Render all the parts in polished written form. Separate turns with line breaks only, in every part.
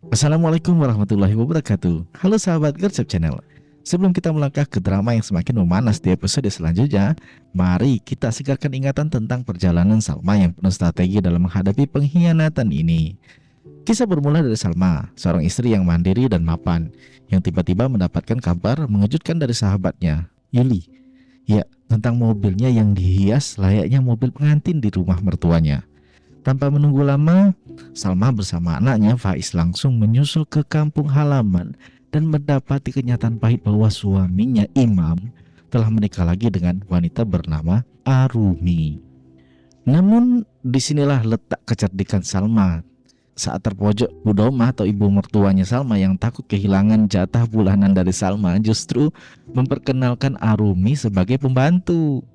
Assalamualaikum warahmatullahi wabarakatuh. Halo sahabat Gercep Channel. Sebelum kita melangkah ke drama yang semakin memanas di episode selanjutnya, mari kita segarkan ingatan tentang perjalanan Salma yang penuh strategi dalam menghadapi pengkhianatan ini. Kisah bermula dari Salma, seorang istri yang mandiri dan mapan, yang tiba-tiba mendapatkan kabar mengejutkan dari sahabatnya, Yuli. Ya, tentang mobilnya yang dihias layaknya mobil pengantin di rumah mertuanya. Tanpa menunggu lama, Salma bersama anaknya Faiz langsung menyusul ke kampung halaman dan mendapati kenyataan pahit bahwa suaminya Imam telah menikah lagi dengan wanita bernama Arumi. Namun disinilah letak kecerdikan Salma. Saat terpojok Budoma atau ibu mertuanya Salma yang takut kehilangan jatah bulanan dari Salma justru memperkenalkan Arumi sebagai pembantu,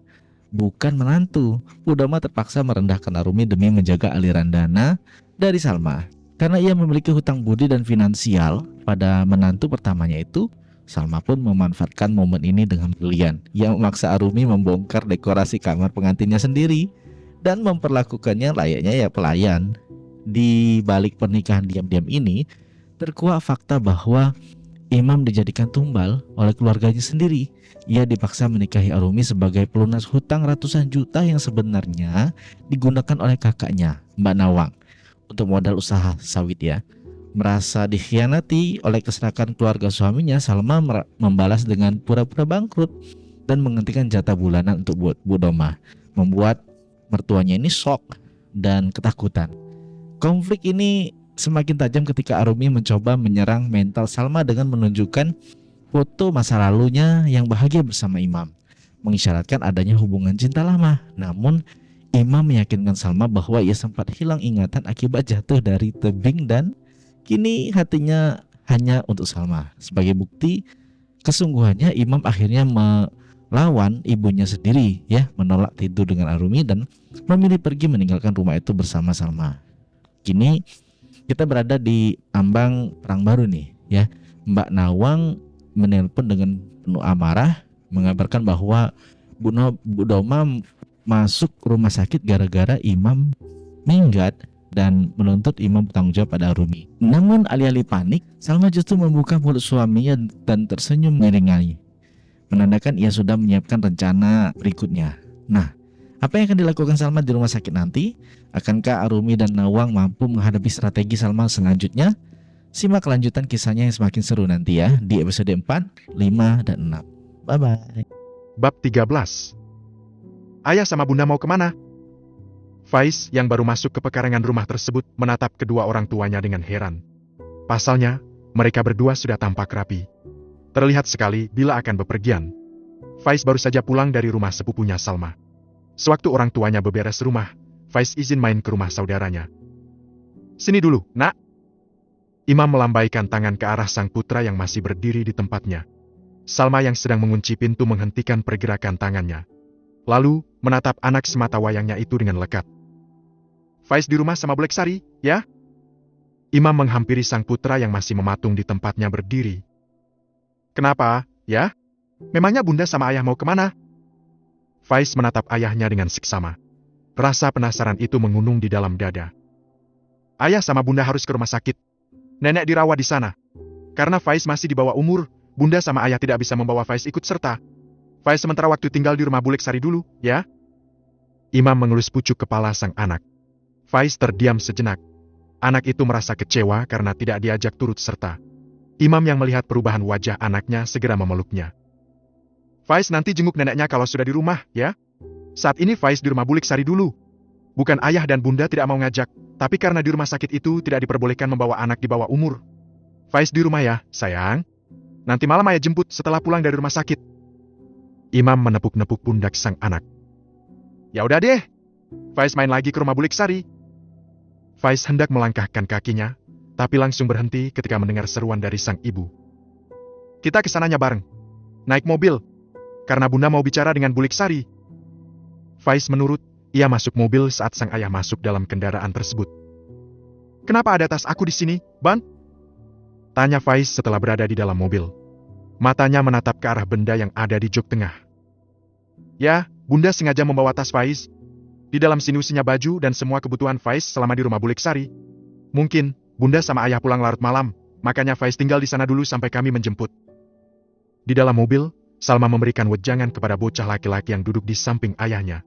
bukan menantu. Budama terpaksa merendahkan Arumi demi menjaga aliran dana dari Salma. Karena ia memiliki hutang budi dan finansial pada menantu pertamanya itu, Salma pun memanfaatkan momen ini dengan brilian. Ia memaksa Arumi membongkar dekorasi kamar pengantinnya sendiri dan memperlakukannya layaknya ya pelayan. Di balik pernikahan diam-diam ini, terkuak fakta bahwa Imam dijadikan tumbal oleh keluarganya sendiri. Ia dipaksa menikahi Arumi sebagai pelunas hutang ratusan juta yang sebenarnya digunakan oleh kakaknya, Mbak Nawang, untuk modal usaha sawit ya. Merasa dikhianati oleh keserakahan keluarga suaminya, Salma membalas dengan pura-pura bangkrut dan menghentikan jatah bulanan untuk Bu Doma, membuat mertuanya ini shock dan ketakutan. Konflik ini semakin tajam ketika Arumi mencoba menyerang mental Salma dengan menunjukkan foto masa lalunya yang bahagia bersama Imam, mengisyaratkan adanya hubungan cinta lama. Namun Imam meyakinkan Salma bahwa ia sempat hilang ingatan akibat jatuh dari tebing dan kini hatinya hanya untuk Salma. Sebagai bukti kesungguhannya, Imam akhirnya melawan ibunya sendiri ya, menolak tidur dengan Arumi dan memilih pergi meninggalkan rumah itu bersama Salma. Kini kita berada di ambang perang baru nih ya. Mbak Nawang menelpon dengan penuh amarah mengabarkan bahwa Bu Doma masuk rumah sakit gara-gara Imam minggat dan menuntut Imam bertanggung jawab pada Arumi. Namun alih-alih panik, Salma justru membuka mulut suaminya dan tersenyum meringai, menandakan ia sudah menyiapkan rencana berikutnya. Nah, apa yang akan dilakukan Salma di rumah sakit nanti? Akankah Arumi dan Nawang mampu menghadapi strategi Salma selanjutnya? Simak kelanjutan kisahnya yang semakin seru nanti ya di episode 4, 5, dan 6. Bye-bye.
Bab 13. Ayah sama bunda mau kemana? Faiz yang baru masuk ke pekarangan rumah tersebut menatap kedua orang tuanya dengan heran. Pasalnya, mereka berdua sudah tampak rapi. Terlihat sekali bila akan bepergian. Faiz baru saja pulang dari rumah sepupunya Salma. Sewaktu orang tuanya beberes rumah, Faiz izin main ke rumah saudaranya. Sini dulu, nak. Imam melambaikan tangan ke arah sang putra yang masih berdiri di tempatnya. Salma yang sedang mengunci pintu menghentikan pergerakan tangannya. Lalu, menatap anak semata wayangnya itu dengan lekat. Faiz di rumah sama Bu Leksari, ya? Imam menghampiri sang putra yang masih mematung di tempatnya berdiri. Kenapa, ya? Memangnya bunda sama ayah mau kemana? Faiz menatap ayahnya dengan seksama. Rasa penasaran itu mengunung di dalam dada. Ayah sama bunda harus ke rumah sakit. Nenek dirawat di sana. Karena Faiz masih di bawah umur, bunda sama ayah tidak bisa membawa Faiz ikut serta. Faiz sementara waktu tinggal di rumah Bu Leksari dulu, ya? Imam mengelus pucuk kepala sang anak. Faiz terdiam sejenak. Anak itu merasa kecewa karena tidak diajak turut serta. Imam yang melihat perubahan wajah anaknya segera memeluknya. Faiz nanti jenguk neneknya kalau sudah di rumah, ya? Saat ini Faiz di rumah Bu Leksari dulu. Bukan ayah dan bunda tidak mau ngajak, tapi karena di rumah sakit itu tidak diperbolehkan membawa anak di bawah umur. Faiz di rumah ya, sayang. Nanti malam ayah jemput setelah pulang dari rumah sakit. Imam menepuk-nepuk pundak sang anak. Ya udah deh. Faiz main lagi ke rumah Bu Leksari. Faiz hendak melangkahkan kakinya, tapi langsung berhenti ketika mendengar seruan dari sang ibu. Kita kesananya bareng. Naik mobil. Karena bunda mau bicara dengan Bu Leksari. Faiz menurut, ia masuk mobil saat sang ayah masuk dalam kendaraan tersebut. Kenapa ada tas aku di sini, Ban? Tanya Faiz setelah berada di dalam mobil. Matanya menatap ke arah benda yang ada di jok tengah. Ya, bunda sengaja membawa tas Faiz. Di dalam sini isinya baju dan semua kebutuhan Faiz selama di rumah Bu Leksari. Mungkin, Bunda sama ayah pulang larut malam, makanya Faiz tinggal di sana dulu sampai kami menjemput. Di dalam mobil, Salma memberikan wejangan kepada bocah laki-laki yang duduk di samping ayahnya.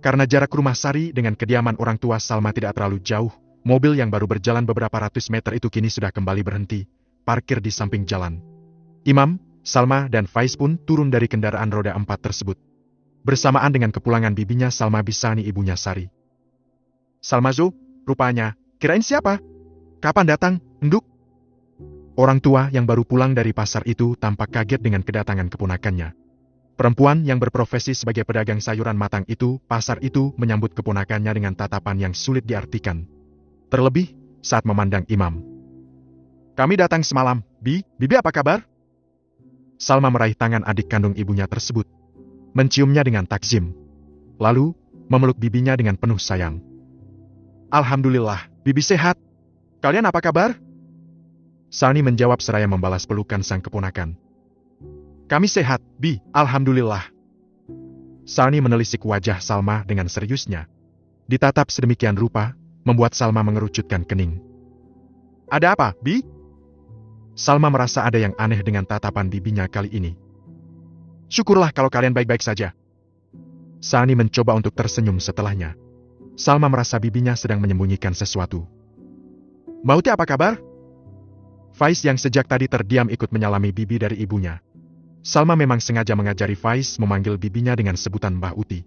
Karena jarak rumah Sari dengan kediaman orang tua Salma tidak terlalu jauh, mobil yang baru berjalan beberapa ratus meter itu kini sudah kembali berhenti, parkir di samping jalan. Imam, Salma, dan Faiz pun turun dari kendaraan roda 4 tersebut. Bersamaan dengan kepulangan bibinya Salma Bisani ibunya Sari. Salma Zo, rupanya, kirain siapa? Kapan datang, Nduk? Orang tua yang baru pulang dari pasar itu tampak kaget dengan kedatangan keponakannya. Perempuan yang berprofesi sebagai pedagang sayuran matang itu, pasar itu menyambut keponakannya dengan tatapan yang sulit diartikan. Terlebih, saat memandang Imam. Kami datang semalam, Bibi apa kabar? Salma meraih tangan adik kandung ibunya tersebut. Menciumnya dengan takzim. Lalu, memeluk bibinya dengan penuh sayang. Alhamdulillah, Bibi sehat. Kalian apa kabar? Sani menjawab seraya membalas pelukan sang keponakan. Kami sehat, Bi, alhamdulillah. Sani menelisik wajah Salma dengan seriusnya. Ditatap sedemikian rupa, membuat Salma mengerucutkan kening. Ada apa, Bi? Salma merasa ada yang aneh dengan tatapan bibinya kali ini. Syukurlah kalau kalian baik-baik saja. Sani mencoba untuk tersenyum setelahnya. Salma merasa bibinya sedang menyembunyikan sesuatu. Mauti apa kabar? Faiz yang sejak tadi terdiam ikut menyalami bibi dari ibunya. Salma memang sengaja mengajari Faiz memanggil bibinya dengan sebutan Mbah Uti.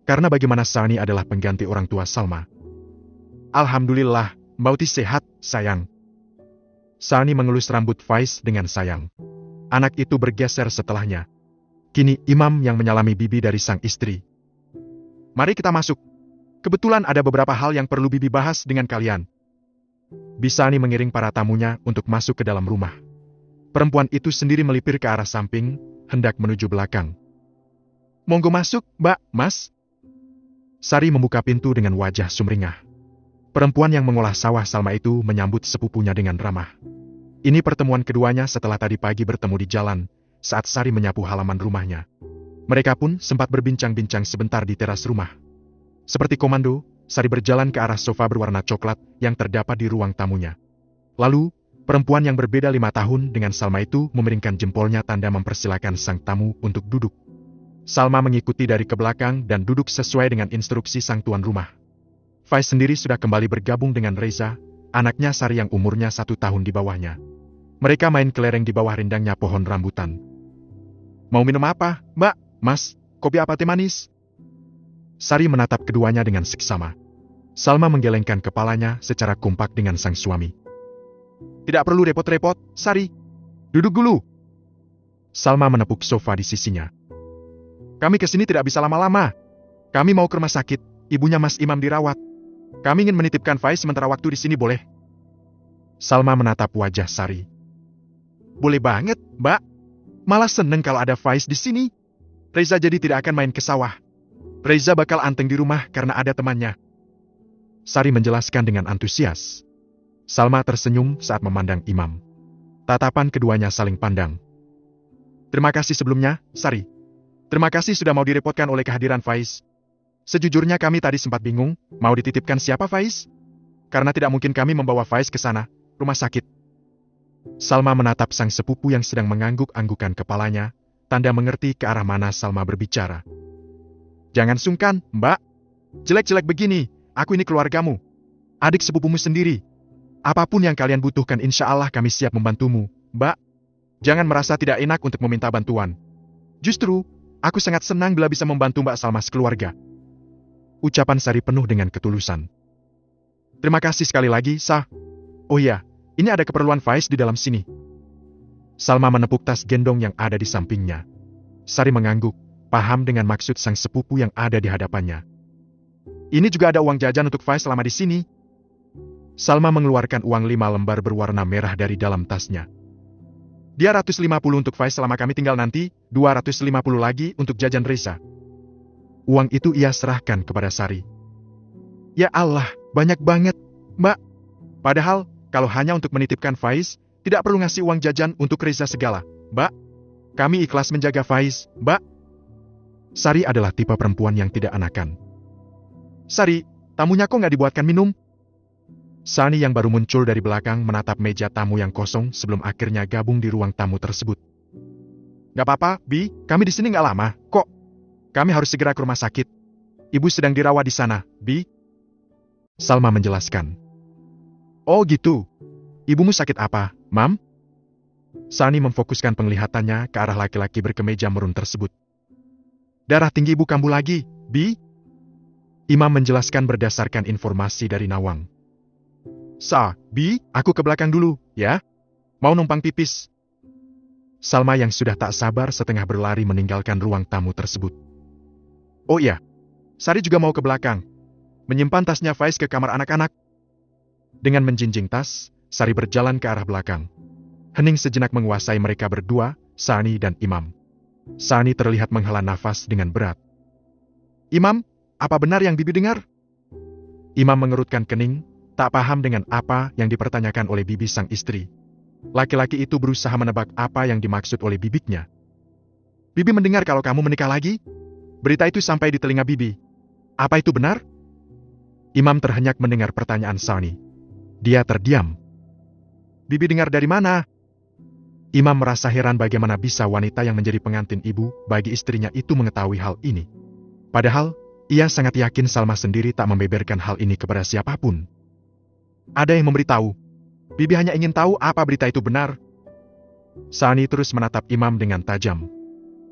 Karena bagaimana Sani adalah pengganti orang tua Salma. Alhamdulillah, Mbak Uti sehat, sayang. Sani mengelus rambut Faiz dengan sayang. Anak itu bergeser setelahnya. Kini Imam yang menyalami bibi dari sang istri. Mari kita masuk. Kebetulan ada beberapa hal yang perlu bibi bahas dengan kalian. Bisani mengiring para tamunya untuk masuk ke dalam rumah. Perempuan itu sendiri melipir ke arah samping, hendak menuju belakang. Monggo masuk, Mbak, Mas. Sari membuka pintu dengan wajah sumringah. Perempuan yang mengolah sawah Salma itu menyambut sepupunya dengan ramah. Ini pertemuan keduanya setelah tadi pagi bertemu di jalan, saat Sari menyapu halaman rumahnya. Mereka pun sempat berbincang-bincang sebentar di teras rumah. Seperti komando, Sari berjalan ke arah sofa berwarna coklat yang terdapat di ruang tamunya. Lalu, perempuan yang berbeda 5 tahun dengan Salma itu memiringkan jempolnya tanda mempersilakan sang tamu untuk duduk. Salma mengikuti dari ke belakang dan duduk sesuai dengan instruksi sang tuan rumah. Faiz sendiri sudah kembali bergabung dengan Reza, anaknya Sari yang umurnya 1 tahun di bawahnya. Mereka main kelereng di bawah rindangnya pohon rambutan. Mau minum apa, Mbak, Mas, kopi apa teh manis? Sari menatap keduanya dengan seksama. Salma menggelengkan kepalanya secara kompak dengan sang suami. Tidak perlu repot-repot, Sari. Duduk dulu. Salma menepuk sofa di sisinya. Kami kesini tidak bisa lama-lama. Kami mau ke rumah sakit, ibunya Mas Imam dirawat. Kami ingin menitipkan Faiz sementara waktu di sini boleh? Salma menatap wajah Sari. Boleh banget, Mbak. Malah seneng kalau ada Faiz di sini. Reza jadi tidak akan main ke sawah. Reza bakal anteng di rumah karena ada temannya. Sari menjelaskan dengan antusias. Salma tersenyum saat memandang Imam. Tatapan keduanya saling pandang. Terima kasih sebelumnya, Sari. Terima kasih sudah mau direpotkan oleh kehadiran Faiz. Sejujurnya kami tadi sempat bingung, mau dititipkan siapa Faiz? Karena tidak mungkin kami membawa Faiz ke sana, rumah sakit. Salma menatap sang sepupu yang sedang mengangguk-anggukan kepalanya, tanda mengerti ke arah mana Salma berbicara. Jangan sungkan, Mbak. Jelek-jelek begini, aku ini keluargamu. Adik sepupumu sendiri. Apapun yang kalian butuhkan insya Allah kami siap membantumu, Mbak. Jangan merasa tidak enak untuk meminta bantuan. Justru, aku sangat senang bila bisa membantu Mbak Salma sekeluarga. Ucapan Sari penuh dengan ketulusan. Terima kasih sekali lagi, Sah. Oh iya, ini ada keperluan Faiz di dalam sini. Salma menepuk tas gendong yang ada di sampingnya. Sari mengangguk, paham dengan maksud sang sepupu yang ada di hadapannya. Ini juga ada uang jajan untuk Faiz selama di sini. Salma mengeluarkan uang 5 lembar berwarna merah dari dalam tasnya. Dia 150 untuk Faiz selama kami tinggal nanti, 250 lagi untuk jajan Reza. Uang itu ia serahkan kepada Sari. Ya Allah, banyak banget, Mbak. Padahal, kalau hanya untuk menitipkan Faiz, tidak perlu ngasih uang jajan untuk Reza segala, Mbak. Kami ikhlas menjaga Faiz, Mbak. Sari adalah tipe perempuan yang tidak enakan. Sari, tamunya kok nggak dibuatkan minum? Sani yang baru muncul dari belakang menatap meja tamu yang kosong sebelum akhirnya gabung di ruang tamu tersebut. Gak apa-apa, Bi, kami di sini gak lama, kok. Kami harus segera ke rumah sakit. Ibu sedang dirawat di sana, Bi. Salma menjelaskan. Oh gitu. Ibumu sakit apa, Mam? Sani memfokuskan penglihatannya ke arah laki-laki berkemeja merun tersebut. Darah tinggi ibu kambuh lagi, Bi. Imam menjelaskan berdasarkan informasi dari Nawang. Bi, aku ke belakang dulu, ya. Mau numpang pipis. Salma yang sudah tak sabar setengah berlari meninggalkan ruang tamu tersebut. Oh iya, Sari juga mau ke belakang. Menyimpan tasnya Faiz ke kamar anak-anak. Dengan menjinjing tas, Sari berjalan ke arah belakang. Hening sejenak menguasai mereka berdua, Sani dan Imam. Sani terlihat menghela nafas dengan berat. Imam, apa benar yang Bibi dengar? Imam mengerutkan kening, tak paham dengan apa yang dipertanyakan oleh Bibi sang istri. Laki-laki itu berusaha menebak apa yang dimaksud oleh bibiknya. Bibi mendengar kalau kamu menikah lagi? Berita itu sampai di telinga Bibi. Apa itu benar? Imam terhenyak mendengar pertanyaan Sani. Dia terdiam. Bibi dengar dari mana? Imam merasa heran bagaimana bisa wanita yang menjadi pengantin ibu bagi istrinya itu mengetahui hal ini. Padahal, ia sangat yakin Salma sendiri tak membeberkan hal ini kepada siapapun. Ada yang memberitahu. Bibi hanya ingin tahu apa berita itu benar. Sani terus menatap Imam dengan tajam.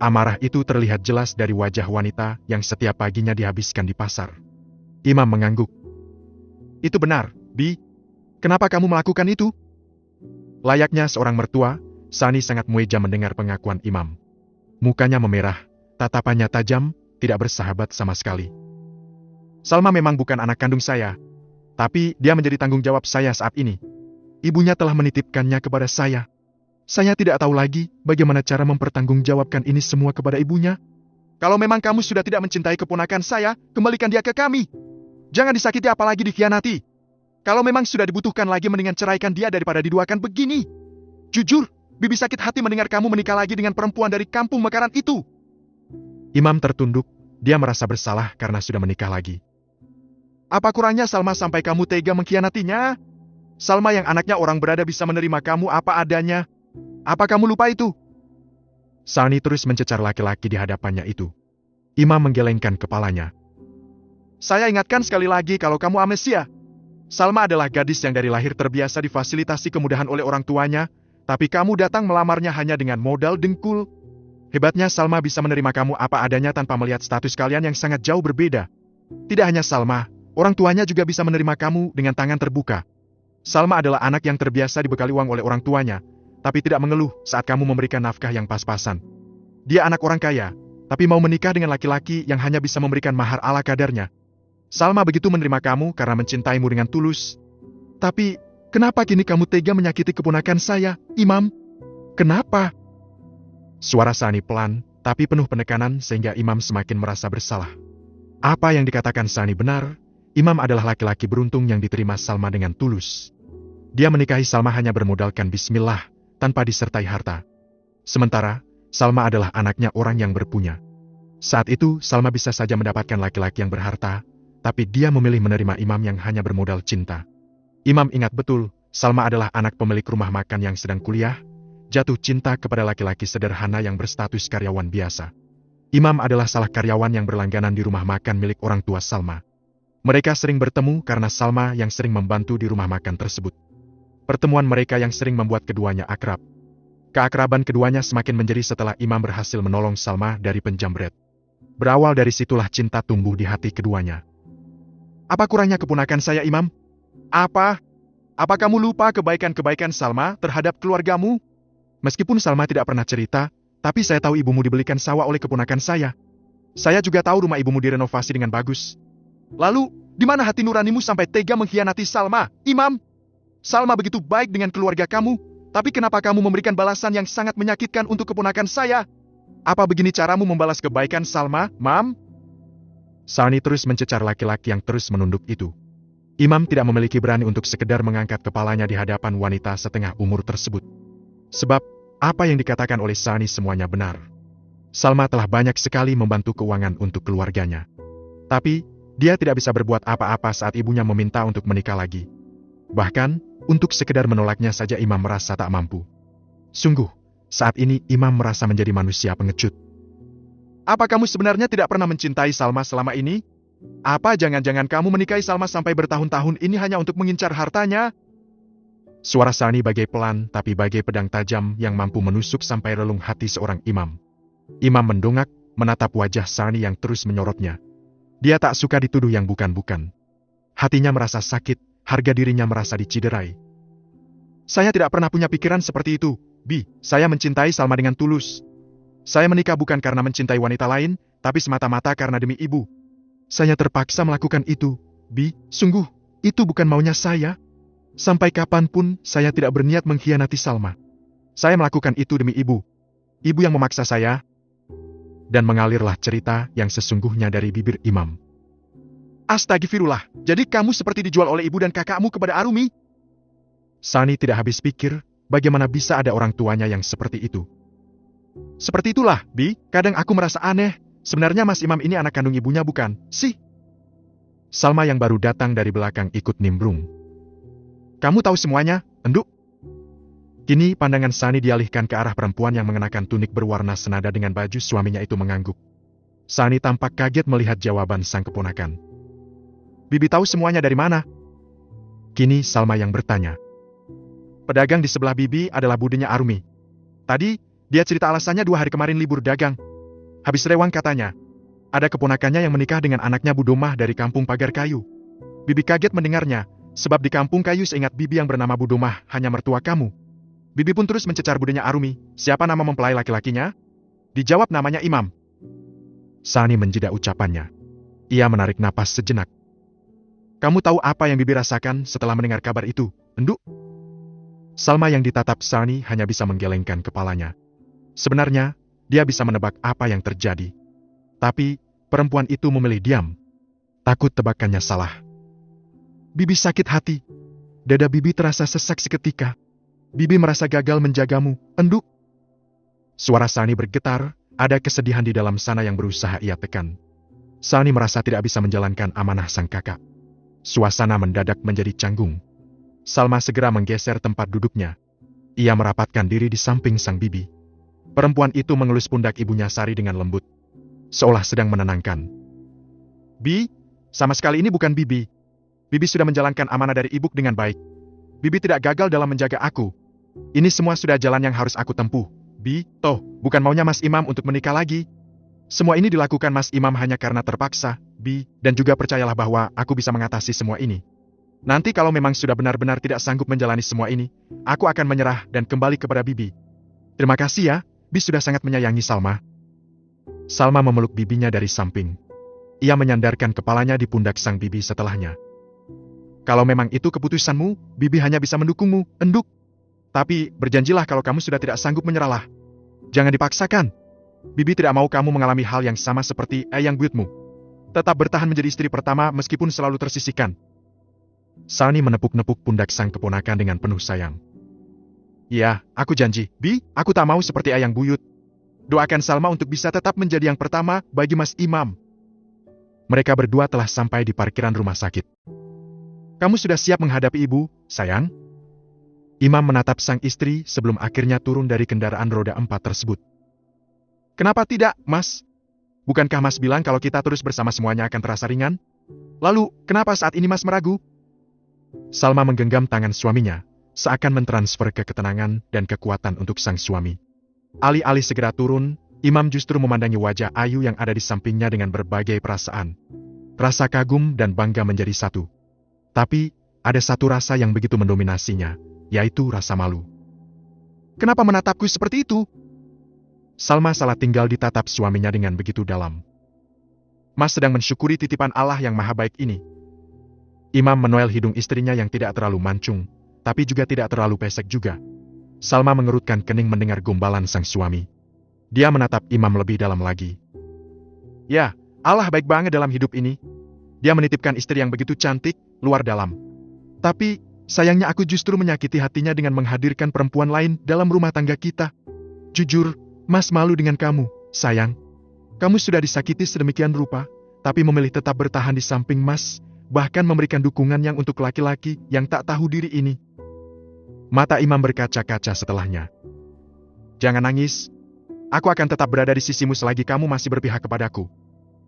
Amarah itu terlihat jelas dari wajah wanita yang setiap paginya dihabiskan di pasar. Imam mengangguk. Itu benar, Bi. Kenapa kamu melakukan itu? Layaknya seorang mertua, Sani sangat mueja mendengar pengakuan Imam. Mukanya memerah, tatapannya tajam, tidak bersahabat sama sekali. Salma memang bukan anak kandung saya. Tapi dia menjadi tanggung jawab saya saat ini. Ibunya telah menitipkannya kepada saya. Saya tidak tahu lagi bagaimana cara mempertanggungjawabkan ini semua kepada ibunya. Kalau memang kamu sudah tidak mencintai keponakan saya, kembalikan dia ke kami. Jangan disakiti apalagi dikhianati. Kalau memang sudah dibutuhkan lagi mendingan ceraikan dia daripada diduakan begini. Jujur, Bibi sakit hati mendengar kamu menikah lagi dengan perempuan dari kampung Mekaran itu. Imam tertunduk, dia merasa bersalah karena sudah menikah lagi. Apa kurangnya Salma sampai kamu tega mengkhianatinya? Salma yang anaknya orang berada bisa menerima kamu apa adanya. Apa kamu lupa itu? Sani terus mencecar laki-laki di hadapannya itu. Imam menggelengkan kepalanya. Saya ingatkan sekali lagi kalau kamu amnesia. Salma adalah gadis yang dari lahir terbiasa difasilitasi kemudahan oleh orang tuanya, tapi kamu datang melamarnya hanya dengan modal dengkul. Hebatnya Salma bisa menerima kamu apa adanya tanpa melihat status kalian yang sangat jauh berbeda. Tidak hanya Salma, orang tuanya juga bisa menerima kamu dengan tangan terbuka. Salma adalah anak yang terbiasa dibekali uang oleh orang tuanya, tapi tidak mengeluh saat kamu memberikan nafkah yang pas-pasan. Dia anak orang kaya, tapi mau menikah dengan laki-laki yang hanya bisa memberikan mahar ala kadarnya. Salma begitu menerima kamu karena mencintaimu dengan tulus. Tapi, kenapa kini kamu tega menyakiti keponakan saya, Imam? Kenapa? Suara Sani pelan, tapi penuh penekanan sehingga Imam semakin merasa bersalah. Apa yang dikatakan Sani benar, Imam adalah laki-laki beruntung yang diterima Salma dengan tulus. Dia menikahi Salma hanya bermodalkan bismillah, tanpa disertai harta. Sementara, Salma adalah anaknya orang yang berpunya. Saat itu, Salma bisa saja mendapatkan laki-laki yang berharta, tapi dia memilih menerima Imam yang hanya bermodal cinta. Imam ingat betul, Salma adalah anak pemilik rumah makan yang sedang kuliah, jatuh cinta kepada laki-laki sederhana yang berstatus karyawan biasa. Imam adalah salah karyawan yang berlangganan di rumah makan milik orang tua Salma. Mereka sering bertemu karena Salma yang sering membantu di rumah makan tersebut. Pertemuan mereka yang sering membuat keduanya akrab. Keakraban keduanya semakin menjadi setelah Imam berhasil menolong Salma dari penjamret. Berawal dari situlah cinta tumbuh di hati keduanya. Apa kurangnya keponakan saya, Imam? Apa? Apa kamu lupa kebaikan-kebaikan Salma terhadap keluargamu? Meskipun Salma tidak pernah cerita, tapi saya tahu ibumu dibelikan sawah oleh keponakan saya. Saya juga tahu rumah ibumu direnovasi dengan bagus. Lalu, di mana hati nuranimu sampai tega mengkhianati Salma, Imam? Salma begitu baik dengan keluarga kamu, tapi kenapa kamu memberikan balasan yang sangat menyakitkan untuk keponakan saya? Apa begini caramu membalas kebaikan Salma, Mam? Sani terus mencecar laki-laki yang terus menunduk itu. Imam tidak memiliki berani untuk sekedar mengangkat kepalanya di hadapan wanita setengah umur tersebut. Sebab, apa yang dikatakan oleh Sani semuanya benar. Salma telah banyak sekali membantu keuangan untuk keluarganya. Tapi, dia tidak bisa berbuat apa-apa saat ibunya meminta untuk menikah lagi. Bahkan, untuk sekedar menolaknya saja Imam merasa tak mampu. Sungguh, saat ini Imam merasa menjadi manusia pengecut. Apa kamu sebenarnya tidak pernah mencintai Salma selama ini? Apa jangan-jangan kamu menikahi Salma sampai bertahun-tahun ini hanya untuk mengincar hartanya? Suara Sani bagai pelan tapi bagai pedang tajam yang mampu menusuk sampai relung hati seorang imam. Imam mendongak, menatap wajah Sani yang terus menyorotnya. Dia tak suka dituduh yang bukan-bukan. Hatinya merasa sakit, harga dirinya merasa diciderai. Saya tidak pernah punya pikiran seperti itu, Bi. Saya mencintai Salma dengan tulus. Saya menikah bukan karena mencintai wanita lain, tapi semata-mata karena demi ibu. Saya terpaksa melakukan itu, Bi. Sungguh, itu bukan maunya saya. Sampai kapanpun saya tidak berniat mengkhianati Salma. Saya melakukan itu demi ibu. Ibu yang memaksa saya. Dan mengalirlah cerita yang sesungguhnya dari bibir Imam. Astagfirullah, jadi kamu seperti dijual oleh ibu dan kakakmu kepada Arumi? Sani tidak habis pikir, bagaimana bisa ada orang tuanya yang seperti itu. Seperti itulah, Bi, kadang aku merasa aneh. Sebenarnya Mas Imam ini anak kandung ibunya bukan, sih? Salma yang baru datang dari belakang ikut nimbrung. Kamu tahu semuanya, Enduk? Kini pandangan Sani dialihkan ke arah perempuan yang mengenakan tunik berwarna senada dengan baju suaminya itu mengangguk. Sani tampak kaget melihat jawaban sang keponakan. Bibi tahu semuanya dari mana? Kini Salma yang bertanya. Pedagang di sebelah Bibi adalah budinya Arumi. Tadi, dia cerita alasannya 2 hari kemarin libur dagang. Habis rewang katanya. Ada keponakannya yang menikah dengan anaknya Bu Domah dari kampung Pagar Kayu. Bibi kaget mendengarnya. Sebab di kampung kayu seingat Bibi yang bernama Bu Domah hanya mertua kamu. Bibi pun terus mencecar budinya Arumi. Siapa nama mempelai laki-lakinya? Dijawab namanya Imam. Sani menjeda ucapannya. Ia menarik napas sejenak. Kamu tahu apa yang Bibi rasakan setelah mendengar kabar itu, Enduk? Salma yang ditatap Sani hanya bisa menggelengkan kepalanya. Sebenarnya, dia bisa menebak apa yang terjadi. Tapi, perempuan itu memilih diam. Takut tebakannya salah. Bibi sakit hati. Dada Bibi terasa sesak seketika. Bibi merasa gagal menjagamu, Enduk. Suara Sani bergetar, ada kesedihan di dalam sana yang berusaha ia tekan. Sani merasa tidak bisa menjalankan amanah sang kakak. Suasana mendadak menjadi canggung. Salma segera menggeser tempat duduknya. Ia merapatkan diri di samping sang bibi. Perempuan itu mengelus pundak ibunya Sari dengan lembut. Seolah sedang menenangkan. Bi, sama sekali ini bukan Bibi. Bibi sudah menjalankan amanah dari ibu dengan baik. Bibi tidak gagal dalam menjaga aku. Ini semua sudah jalan yang harus aku tempuh. Bi, toh, bukan maunya Mas Imam untuk menikah lagi. Semua ini dilakukan Mas Imam hanya karena terpaksa, Bi, dan juga percayalah bahwa aku bisa mengatasi semua ini. Nanti kalau memang sudah benar-benar tidak sanggup menjalani semua ini, aku akan menyerah dan kembali kepada Bibi. Terima kasih ya, Bi sudah sangat menyayangi Salma. Salma memeluk bibinya dari samping. Ia menyandarkan kepalanya di pundak sang bibi setelahnya. Kalau memang itu keputusanmu, Bibi hanya bisa mendukungmu, Enduk. Tapi, berjanjilah kalau kamu sudah tidak sanggup menyerahlah. Jangan dipaksakan. Bibi tidak mau kamu mengalami hal yang sama seperti eyang buyutmu. Tetap bertahan menjadi istri pertama meskipun selalu tersisihkan. Sani menepuk-nepuk pundak sang keponakan dengan penuh sayang. Ya, aku janji, Bi, aku tak mau seperti eyang buyut. Doakan Salma untuk bisa tetap menjadi yang pertama bagi Mas Imam. Mereka berdua telah sampai di parkiran rumah sakit. Kamu sudah siap menghadapi ibu, sayang? Imam menatap sang istri sebelum akhirnya turun dari kendaraan roda 4 tersebut. Kenapa tidak, Mas? Bukankah Mas bilang kalau kita terus bersama semuanya akan terasa ringan? Lalu, kenapa saat ini Mas meragu? Salma menggenggam tangan suaminya, seakan mentransfer ketenangan dan kekuatan untuk sang suami. Alih-alih segera turun, Imam justru memandangi wajah Ayu yang ada di sampingnya dengan berbagai perasaan. Rasa kagum dan bangga menjadi satu. Tapi, ada satu rasa yang begitu mendominasinya, yaitu rasa malu. Kenapa menatapku seperti itu? Salma salah tinggal ditatap suaminya dengan begitu dalam. Mas sedang mensyukuri titipan Allah yang maha baik ini. Imam menoel hidung istrinya yang tidak terlalu mancung, tapi juga tidak terlalu pesek juga. Salma mengerutkan kening mendengar gombalan sang suami. Dia menatap Imam lebih dalam lagi. Ya, Allah baik banget dalam hidup ini. Dia menitipkan istri yang begitu cantik, luar dalam. Tapi, sayangnya aku justru menyakiti hatinya dengan menghadirkan perempuan lain dalam rumah tangga kita. Jujur, Mas malu dengan kamu, sayang. Kamu sudah disakiti sedemikian rupa, tapi memilih tetap bertahan di samping Mas, bahkan memberikan dukungan yang untuk laki-laki yang tak tahu diri ini. Mata Imam berkaca-kaca setelahnya. Jangan nangis. Aku akan tetap berada di sisimu selagi kamu masih berpihak kepadaku.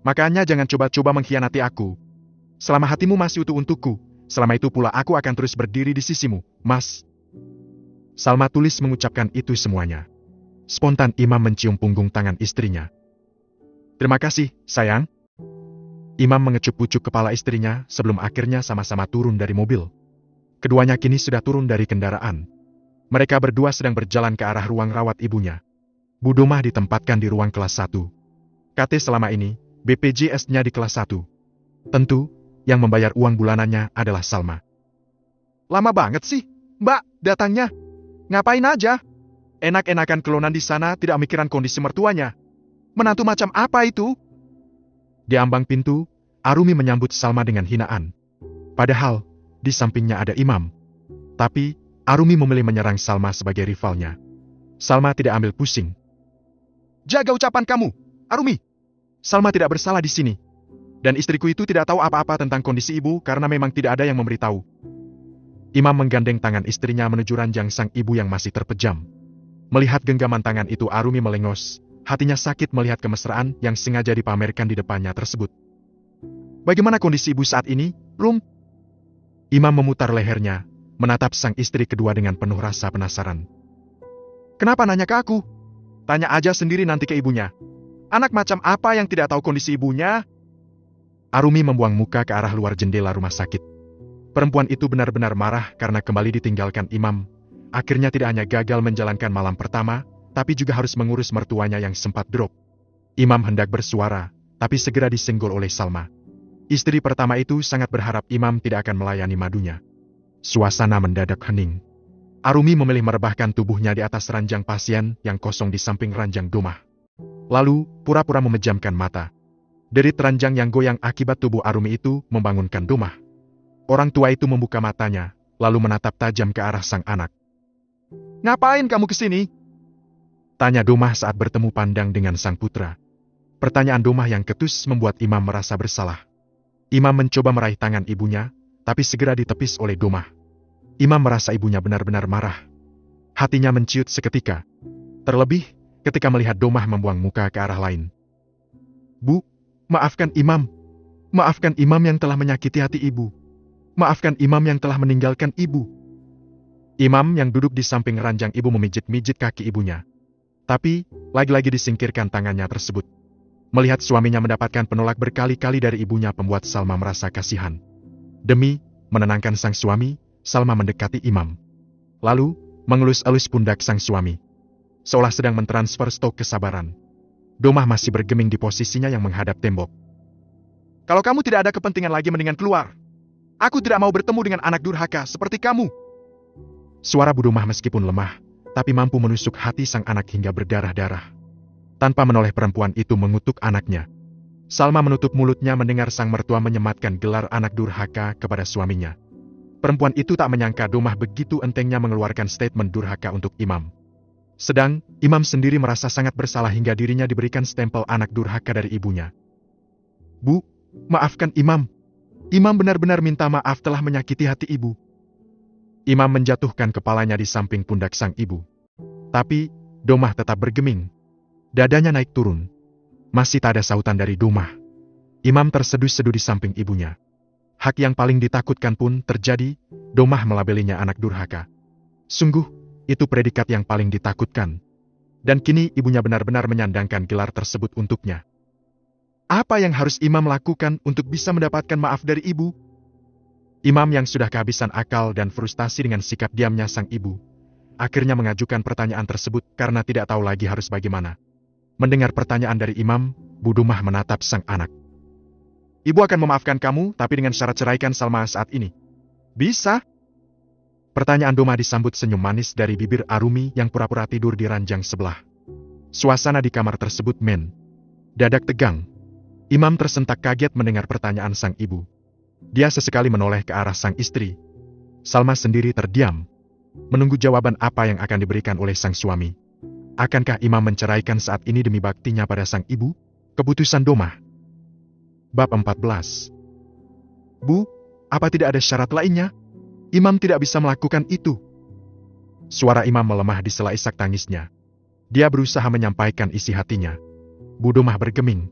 Makanya jangan coba-coba mengkhianati aku. Selama hatimu masih utuh untukku, selama itu pula aku akan terus berdiri di sisimu, Mas. Salma tulis mengucapkan itu semuanya. Spontan Imam mencium punggung tangan istrinya. Terima kasih, sayang. Imam mengecup-ucup kepala istrinya sebelum akhirnya sama-sama turun dari mobil. Keduanya kini sudah turun dari kendaraan. Mereka berdua sedang berjalan ke arah ruang rawat ibunya. Bu Domah ditempatkan di ruang kelas 1. KT selama ini, BPJS-nya di kelas 1. Tentu, yang membayar uang bulanannya adalah Salma. Lama banget sih, Mbak, datangnya. Ngapain aja? Enak-enakan kelonan di sana tidak mikiran kondisi mertuanya. Menantu macam apa itu? Di ambang pintu, Arumi menyambut Salma dengan hinaan. Padahal, di sampingnya ada Imam. Tapi, Arumi memilih menyerang Salma sebagai rivalnya. Salma tidak ambil pusing. Jaga ucapan kamu, Arumi. Salma tidak bersalah di sini. Dan istriku itu tidak tahu apa-apa tentang kondisi ibu karena memang tidak ada yang memberitahu. Imam menggandeng tangan istrinya menuju ranjang sang ibu yang masih terpejam. Melihat genggaman tangan itu Arumi melengos. Hatinya sakit melihat kemesraan yang sengaja dipamerkan di depannya tersebut. Bagaimana kondisi ibu saat ini, Rum? Imam memutar lehernya, menatap sang istri kedua dengan penuh rasa penasaran. Kenapa nanya ke aku? Tanya aja sendiri nanti ke ibunya. Anak macam apa yang tidak tahu kondisi ibunya? Arumi membuang muka ke arah luar jendela rumah sakit. Perempuan itu benar-benar marah karena kembali ditinggalkan Imam. Akhirnya tidak hanya gagal menjalankan malam pertama, tapi juga harus mengurus mertuanya yang sempat drop. Imam hendak bersuara, tapi segera disenggol oleh Salma. Istri pertama itu sangat berharap Imam tidak akan melayani madunya. Suasana mendadak hening. Arumi memilih merebahkan tubuhnya di atas ranjang pasien yang kosong di samping ranjang Domah. Lalu, pura-pura memejamkan mata. Derit ranjang yang goyang akibat tubuh Arumi itu membangunkan Domah. Orang tua itu membuka matanya, lalu menatap tajam ke arah sang anak. Ngapain kamu kesini? Tanya Domah saat bertemu pandang dengan sang putra. Pertanyaan Domah yang ketus membuat Imam merasa bersalah. Imam mencoba meraih tangan ibunya, tapi segera ditepis oleh Domah. Imam merasa ibunya benar-benar marah. Hatinya menciut seketika. Terlebih, ketika melihat Domah membuang muka ke arah lain. Bu, maafkan Imam. Maafkan Imam yang telah menyakiti hati ibu. Maafkan Imam yang telah meninggalkan ibu. Imam yang duduk di samping ranjang ibu memijit-mijit kaki ibunya. Tapi, lagi-lagi disingkirkan tangannya tersebut. Melihat suaminya mendapatkan penolak berkali-kali dari ibunya membuat Salma merasa kasihan. Demi menenangkan sang suami, Salma mendekati Imam. Lalu, mengelus-elus pundak sang suami. Seolah sedang mentransfer stok kesabaran. Domah masih bergeming di posisinya yang menghadap tembok. Kalau kamu tidak ada kepentingan lagi mendingan keluar. Aku tidak mau bertemu dengan anak durhaka seperti kamu. Suara Bu Domah meskipun lemah, tapi mampu menusuk hati sang anak hingga berdarah-darah. Tanpa menoleh perempuan itu mengutuk anaknya. Salma menutup mulutnya mendengar sang mertua menyematkan gelar anak durhaka kepada suaminya. Perempuan itu tak menyangka Domah begitu entengnya mengeluarkan statement durhaka untuk Imam. Sedang, Imam sendiri merasa sangat bersalah hingga dirinya diberikan stempel anak durhaka dari ibunya. Bu, maafkan Imam. Imam benar-benar minta maaf telah menyakiti hati ibu. Imam menjatuhkan kepalanya di samping pundak sang ibu. Tapi, Domah tetap bergeming. Dadanya naik turun. Masih tak ada sautan dari Domah. Imam terseduh-seduh di samping ibunya. Hak yang paling ditakutkan pun terjadi, Domah melabelinya anak durhaka. Sungguh, itu predikat yang paling ditakutkan. Dan kini ibunya benar-benar menyandangkan gelar tersebut untuknya. Apa yang harus Imam lakukan untuk bisa mendapatkan maaf dari ibu? Imam yang sudah kehabisan akal dan frustasi dengan sikap diamnya sang ibu, akhirnya mengajukan pertanyaan tersebut karena tidak tahu lagi harus bagaimana. Mendengar pertanyaan dari Imam, Bu Domah menatap sang anak. Ibu akan memaafkan kamu, tapi dengan syarat ceraikan Salma saat ini. Bisa? Pertanyaan Domah disambut senyum manis dari bibir Arumi yang pura-pura tidur di ranjang sebelah. Suasana di kamar tersebut dadak tegang. Imam tersentak kaget mendengar pertanyaan sang ibu. Dia sesekali menoleh ke arah sang istri. Salma sendiri terdiam, menunggu jawaban apa yang akan diberikan oleh sang suami. Akankah Imam menceraikan saat ini demi baktinya pada sang ibu? Keputusan Domah. Bab 14. Bu, Apa tidak ada syarat lainnya? Imam tidak bisa melakukan itu. Suara Imam melemah di sela isak tangisnya. Dia berusaha menyampaikan isi hatinya. Bu Domah bergeming.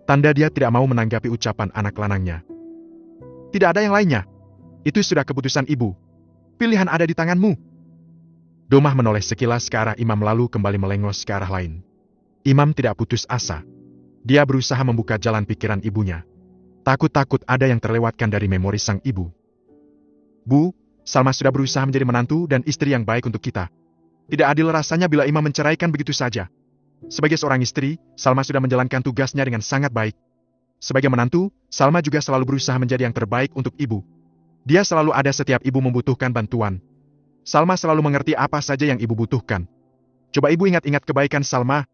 Tanda dia tidak mau menanggapi ucapan anak lanangnya. Tidak ada yang lainnya. Itu sudah keputusan ibu. Pilihan ada di tanganmu. Domah menoleh sekilas ke arah Imam lalu kembali melengos ke arah lain. Imam tidak putus asa. Dia berusaha membuka jalan pikiran ibunya. Takut-takut ada yang terlewatkan dari memori sang ibu. Bu, Salma sudah berusaha menjadi menantu dan istri yang baik untuk kita. Tidak adil rasanya bila Imam menceraikan begitu saja. Sebagai seorang istri, Salma sudah menjalankan tugasnya dengan sangat baik. Sebagai menantu, Salma juga selalu berusaha menjadi yang terbaik untuk ibu. Dia selalu ada setiap ibu membutuhkan bantuan. Salma selalu mengerti apa saja yang ibu butuhkan. Coba ibu ingat-ingat kebaikan Salma.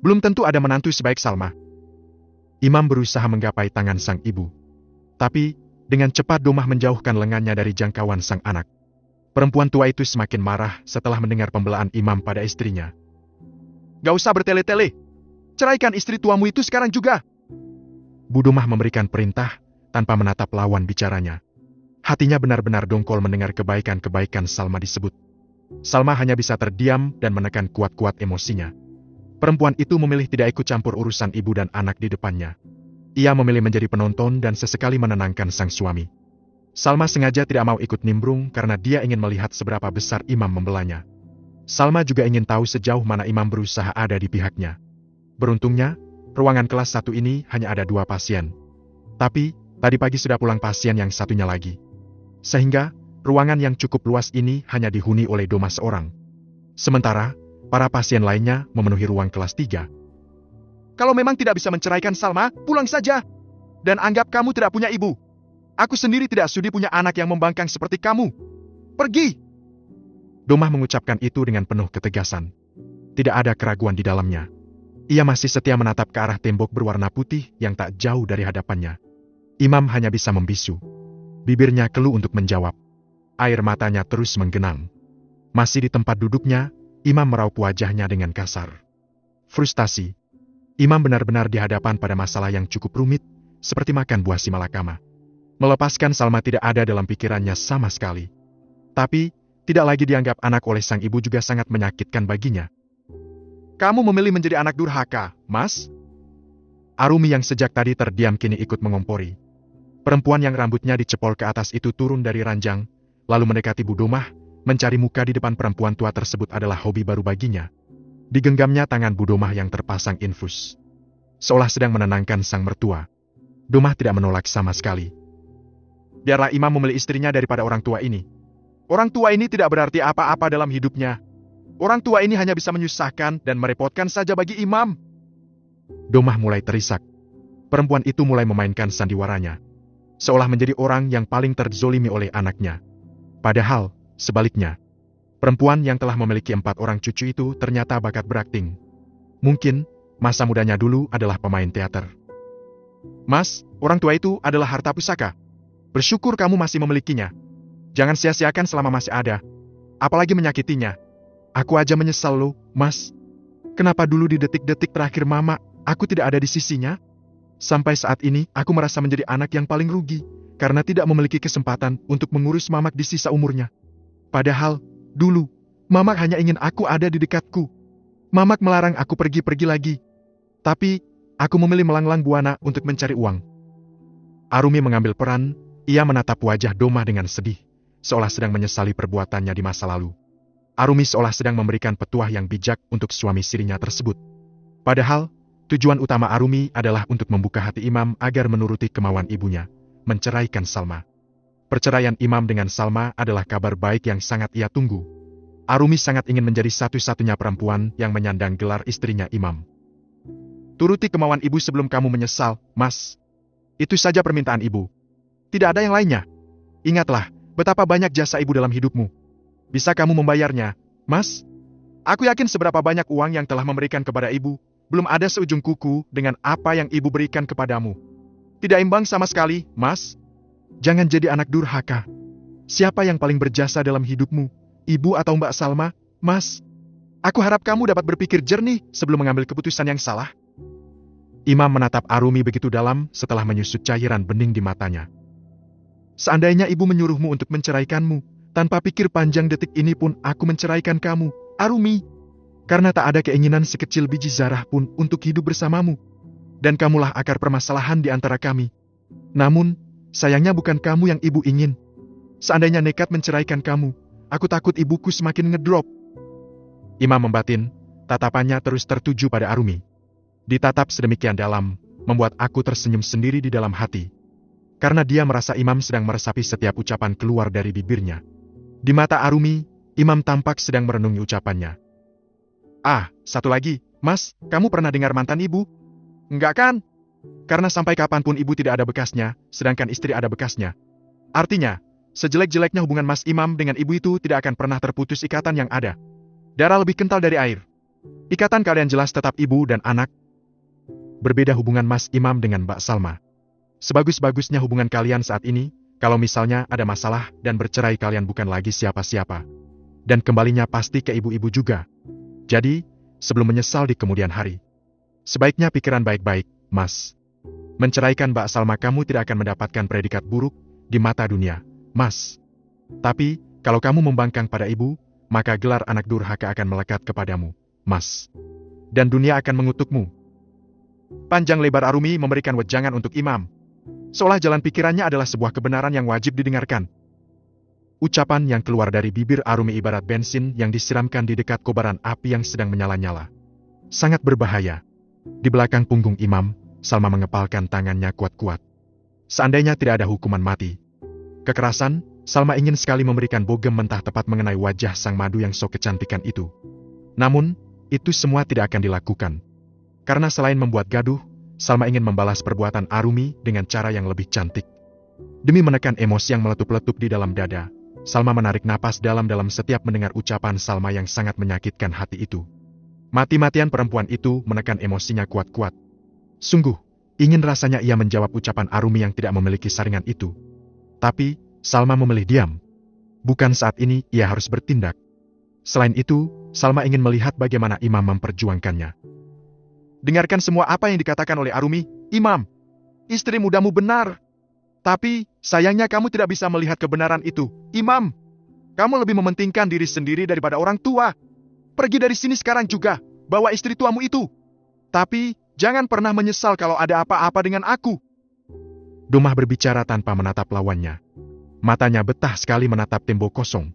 Belum tentu ada menantu sebaik Salma. Imam berusaha menggapai tangan sang ibu. Tapi, dengan cepat Domah menjauhkan lengannya dari jangkauan sang anak. Perempuan tua itu semakin marah setelah mendengar pembelaan Imam pada istrinya. Gak usah bertele-tele. Ceraikan istri tuamu itu sekarang juga. Bu Domah memberikan perintah tanpa menatap lawan bicaranya. Hatinya benar-benar dongkol mendengar kebaikan-kebaikan Salma disebut. Salma hanya bisa terdiam dan menekan kuat-kuat emosinya. Perempuan itu memilih tidak ikut campur urusan ibu dan anak di depannya. Ia memilih menjadi penonton dan sesekali menenangkan sang suami. Salma sengaja tidak mau ikut nimbrung karena dia ingin melihat seberapa besar Imam membelanya. Salma juga ingin tahu sejauh mana Imam berusaha ada di pihaknya. Beruntungnya, ruangan kelas 1 ini hanya ada 2 pasien. Tapi, tadi pagi sudah pulang pasien yang satunya lagi. Sehingga, ruangan yang cukup luas ini hanya dihuni oleh Domah seorang. Sementara, para pasien lainnya memenuhi ruang kelas 3. Kalau memang tidak bisa menceraikan Salma, pulang saja. Dan anggap kamu tidak punya ibu. Aku sendiri tidak sudi punya anak yang membangkang seperti kamu. Pergi! Domah mengucapkan itu dengan penuh ketegasan. Tidak ada keraguan di dalamnya. Ia masih setia menatap ke arah tembok berwarna putih yang tak jauh dari hadapannya. Imam hanya bisa membisu. Bibirnya keluh untuk menjawab. Air matanya terus menggenang. Masih di tempat duduknya, Imam meraup wajahnya dengan kasar. Frustasi. Imam benar-benar dihadapan pada masalah yang cukup rumit, seperti makan buah si malakama. Melepaskan Salma tidak ada dalam pikirannya sama sekali. Tapi, tidak lagi dianggap anak oleh sang ibu juga sangat menyakitkan baginya. Kamu memilih menjadi anak durhaka, Mas? Arumi yang sejak tadi terdiam kini ikut mengompori. Perempuan yang rambutnya dicepol ke atas itu turun dari ranjang, lalu mendekati Bu Domah. Mencari muka di depan perempuan tua tersebut adalah hobi baru baginya. Digenggamnya tangan Bu Domah yang terpasang infus. Seolah sedang menenangkan sang mertua. Domah tidak menolak sama sekali. Biarlah Imam memilih istrinya daripada orang tua ini. Orang tua ini tidak berarti apa-apa dalam hidupnya. Orang tua ini hanya bisa menyusahkan dan merepotkan saja bagi Imam. Domah mulai terisak. Perempuan itu mulai memainkan sandiwaranya. Seolah menjadi orang yang paling terzolimi oleh anaknya. Padahal, sebaliknya, perempuan yang telah memiliki 4 orang cucu itu ternyata bakat berakting. Mungkin, masa mudanya dulu adalah pemain teater. Mas, orang tua itu adalah harta pusaka. Bersyukur kamu masih memilikinya. Jangan sia-siakan selama masih ada. Apalagi menyakitinya. Aku aja menyesal loh, Mas. Kenapa dulu di detik-detik terakhir Mama, aku tidak ada di sisinya? Sampai saat ini, aku merasa menjadi anak yang paling rugi, karena tidak memiliki kesempatan untuk mengurus Mamak di sisa umurnya. Padahal, dulu, Mamak hanya ingin aku ada di dekatku. Mamak melarang aku pergi-pergi lagi. Tapi, aku memilih melanglang buana untuk mencari uang. Arumi mengambil peran, ia menatap wajah Domah dengan sedih, seolah sedang menyesali perbuatannya di masa lalu. Arumi seolah sedang memberikan petuah yang bijak untuk suami sirinya tersebut. Padahal, tujuan utama Arumi adalah untuk membuka hati Imam agar menuruti kemauan ibunya, menceraikan Salma. Perceraian Imam dengan Salma adalah kabar baik yang sangat ia tunggu. Arumi sangat ingin menjadi satu-satunya perempuan yang menyandang gelar istrinya Imam. Turuti kemauan ibu sebelum kamu menyesal, Mas. Itu saja permintaan ibu. Tidak ada yang lainnya. Ingatlah, betapa banyak jasa ibu dalam hidupmu. Bisa kamu membayarnya, Mas? Aku yakin seberapa banyak uang yang telah memberikan kepada ibu, belum ada seujung kuku dengan apa yang ibu berikan kepadamu. Tidak imbang sama sekali, Mas. Jangan jadi anak durhaka. Siapa yang paling berjasa dalam hidupmu, ibu atau Mbak Salma, Mas? Aku harap kamu dapat berpikir jernih sebelum mengambil keputusan yang salah. Imam menatap Arumi begitu dalam setelah menyusut cairan bening di matanya. Seandainya ibu menyuruhmu untuk menceraikanmu, tanpa pikir panjang detik ini pun aku menceraikan kamu, Arumi. Karena tak ada keinginan sekecil biji zarah pun untuk hidup bersamamu. Dan kamulah akar permasalahan di antara kami. Namun, sayangnya bukan kamu yang ibu ingin. Seandainya nekat menceraikan kamu, aku takut ibuku semakin ngedrop. Imam membatin, tatapannya terus tertuju pada Arumi. Ditatap sedemikian dalam, membuat aku tersenyum sendiri di dalam hati. Karena dia merasa Imam sedang meresapi setiap ucapan keluar dari bibirnya. Di mata Arumi, Imam tampak sedang merenungi ucapannya. Ah, satu lagi, Mas, kamu pernah dengar mantan ibu? Enggak kan? Karena sampai kapanpun ibu tidak ada bekasnya, sedangkan istri ada bekasnya. Artinya, sejelek-jeleknya hubungan Mas Imam dengan ibu itu tidak akan pernah terputus ikatan yang ada. Darah lebih kental dari air. Ikatan kalian jelas tetap ibu dan anak. Berbeda hubungan Mas Imam dengan Mbak Salma. Sebagus-bagusnya hubungan kalian saat ini, kalau misalnya ada masalah dan bercerai kalian bukan lagi siapa-siapa. Dan kembalinya pasti ke ibu-ibu juga. Jadi, sebelum menyesal di kemudian hari, sebaiknya pikiran baik-baik, Mas. Menceraikan Mbak Salma kamu tidak akan mendapatkan predikat buruk di mata dunia, Mas. Tapi, kalau kamu membangkang pada ibu, maka gelar anak durhaka akan melekat kepadamu, Mas. Dan dunia akan mengutukmu. Panjang lebar Arumi memberikan wejangan untuk Imam. Seolah jalan pikirannya adalah sebuah kebenaran yang wajib didengarkan. Ucapan yang keluar dari bibir Arumi ibarat bensin yang disiramkan di dekat kobaran api yang sedang menyala-nyala. Sangat berbahaya. Di belakang punggung Imam, Salma mengepalkan tangannya kuat-kuat. Seandainya tidak ada hukuman mati. Kekerasan, Salma ingin sekali memberikan bogem mentah tepat mengenai wajah sang madu yang sok kecantikan itu. Namun, itu semua tidak akan dilakukan. Karena selain membuat gaduh, Salma ingin membalas perbuatan Arumi dengan cara yang lebih cantik. Demi menekan emosi yang meletup-letup di dalam dada, Salma menarik napas dalam-dalam setiap mendengar ucapan Salma yang sangat menyakitkan hati itu. Mati-matian perempuan itu menekan emosinya kuat-kuat. Sungguh, ingin rasanya ia menjawab ucapan Arumi yang tidak memiliki saringan itu. Tapi, Salma memilih diam. Bukan saat ini ia harus bertindak. Selain itu, Salma ingin melihat bagaimana Imam memperjuangkannya. Dengarkan semua apa yang dikatakan oleh Arumi, Imam. Istri mudamu benar. Tapi, sayangnya kamu tidak bisa melihat kebenaran itu, Imam. Kamu lebih mementingkan diri sendiri daripada orang tua. Pergi dari sini sekarang juga, bawa istri tuamu itu. Tapi, jangan pernah menyesal kalau ada apa-apa dengan aku. Domah berbicara tanpa menatap lawannya. Matanya betah sekali menatap tembok kosong.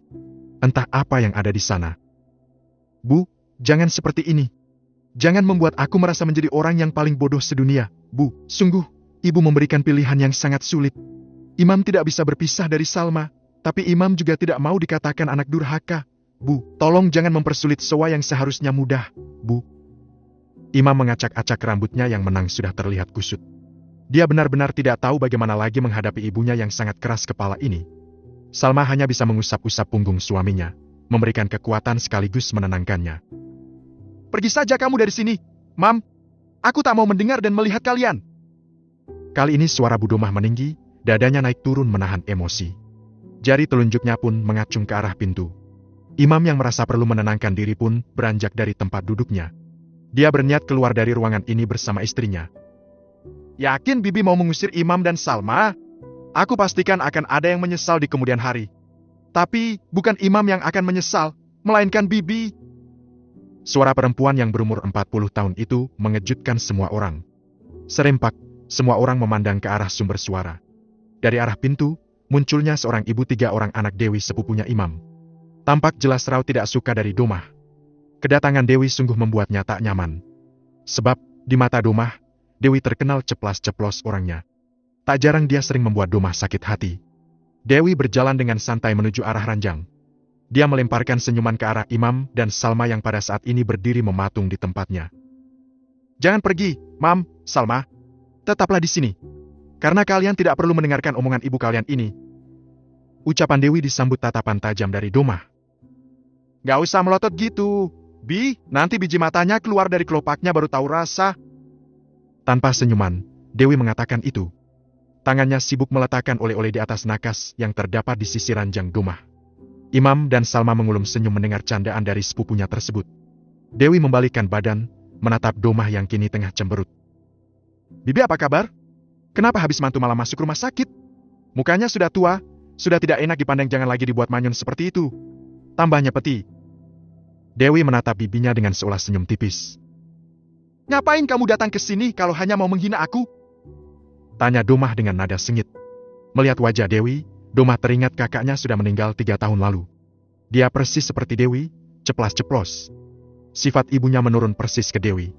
Entah apa yang ada di sana. Bu, jangan seperti ini. Jangan membuat aku merasa menjadi orang yang paling bodoh sedunia, Bu. Sungguh, Ibu memberikan pilihan yang sangat sulit. Imam tidak bisa berpisah dari Salma, tapi Imam juga tidak mau dikatakan anak durhaka. Bu, tolong jangan mempersulit soa yang seharusnya mudah, Bu. Imam mengacak-acak rambutnya yang menang sudah terlihat kusut. Dia benar-benar tidak tahu bagaimana lagi menghadapi ibunya yang sangat keras kepala ini. Salma hanya bisa mengusap-usap punggung suaminya, memberikan kekuatan sekaligus menenangkannya. Pergi saja kamu dari sini, Mam. Aku tak mau mendengar dan melihat kalian. Kali ini suara Bu Domah meninggi, dadanya naik turun menahan emosi. Jari telunjuknya pun mengacung ke arah pintu. Imam yang merasa perlu menenangkan diri pun beranjak dari tempat duduknya. Dia berniat keluar dari ruangan ini bersama istrinya. Yakin Bibi mau mengusir Imam dan Salma? Aku pastikan akan ada yang menyesal di kemudian hari. Tapi, bukan Imam yang akan menyesal, melainkan Bibi. Suara perempuan yang berumur 40 tahun itu mengejutkan semua orang. Serempak, semua orang memandang ke arah sumber suara. Dari arah pintu, munculnya seorang ibu 3 orang anak Dewi sepupunya Imam. Tampak jelas Rau tidak suka dari Domah. Kedatangan Dewi sungguh membuatnya tak nyaman. Sebab, di mata Domah, Dewi terkenal ceplas-ceplos orangnya. Tak jarang dia sering membuat Domah sakit hati. Dewi berjalan dengan santai menuju arah ranjang. Dia melemparkan senyuman ke arah Imam dan Salma yang pada saat ini berdiri mematung di tempatnya. Jangan pergi, Mam, Salma. Tetaplah di sini. Karena kalian tidak perlu mendengarkan omongan ibu kalian ini. Ucapan Dewi disambut tatapan tajam dari Domah. Gak usah melotot gitu, Bi. Nanti biji matanya keluar dari kelopaknya baru tahu rasa. Tanpa senyuman, Dewi mengatakan itu. Tangannya sibuk meletakkan oleh-oleh di atas nakas yang terdapat di sisi ranjang Domah. Imam dan Salma mengulum senyum mendengar candaan dari sepupunya tersebut. Dewi membalikkan badan, menatap Domah yang kini tengah cemberut. Bibi apa kabar? Kenapa habis mantu malam masuk rumah sakit? Mukanya sudah tua, sudah tidak enak dipandang, jangan lagi dibuat manyun seperti itu. Tambahnya Peti. Dewi menatap bibinya dengan seulas senyum tipis. Ngapain kamu datang ke sini kalau hanya mau menghina aku? Tanya Domah dengan nada sengit. Melihat wajah Dewi, Domah teringat kakaknya sudah meninggal 3 tahun lalu. Dia persis seperti Dewi, ceplas-ceplos. Sifat ibunya menurun persis ke Dewi.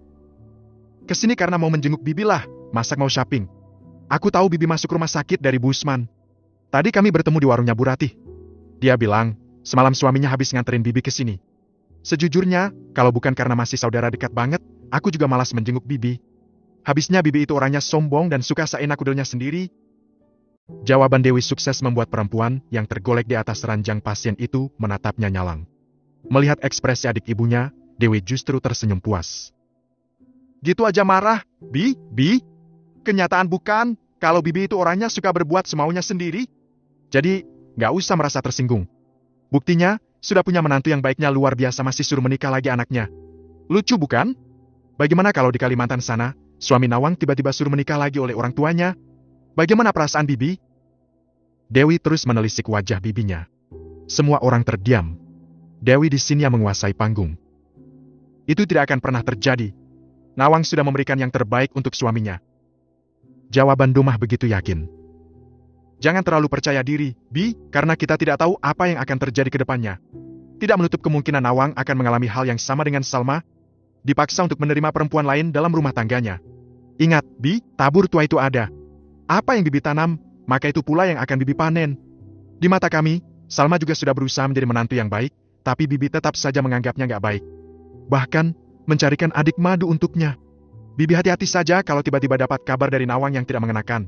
Kesini karena mau menjenguk Bibi lah, masak mau shopping. Aku tahu Bibi masuk rumah sakit dari Bu Usman. Tadi kami bertemu di warungnya Bu Ratih. Dia bilang, semalam suaminya habis nganterin Bibi ke sini. Sejujurnya, kalau bukan karena masih saudara dekat banget, aku juga malas menjenguk Bibi. Habisnya Bibi itu orangnya sombong dan suka seenak udelnya sendiri. Jawaban Dewi sukses membuat perempuan yang tergolek di atas ranjang pasien itu menatapnya nyalang. Melihat ekspresi adik ibunya, Dewi justru tersenyum puas. Gitu aja marah, Bi? Kenyataan bukan, kalau Bibi itu orangnya suka berbuat semaunya sendiri. Jadi, gak usah merasa tersinggung. Buktinya, sudah punya menantu yang baiknya luar biasa masih suruh menikah lagi anaknya. Lucu bukan? Bagaimana kalau di Kalimantan sana, suami Nawang tiba-tiba suruh menikah lagi oleh orang tuanya? Bagaimana perasaan Bibi? Dewi terus menelisik wajah bibinya. Semua orang terdiam. Dewi di sini yang menguasai panggung. Itu tidak akan pernah terjadi. Nawang sudah memberikan yang terbaik untuk suaminya. Jawaban Domah begitu yakin. Jangan terlalu percaya diri, Bi, karena kita tidak tahu apa yang akan terjadi ke depannya. Tidak menutup kemungkinan Nawang akan mengalami hal yang sama dengan Salma, dipaksa untuk menerima perempuan lain dalam rumah tangganya. Ingat, Bi, tabur tua itu ada. Apa yang Bibi tanam, maka itu pula yang akan Bibi panen. Di mata kami, Salma juga sudah berusaha menjadi menantu yang baik, tapi Bibi tetap saja menganggapnya gak baik. Bahkan, mencarikan adik madu untuknya. Bibi hati-hati saja kalau tiba-tiba dapat kabar dari Nawang yang tidak mengenakan.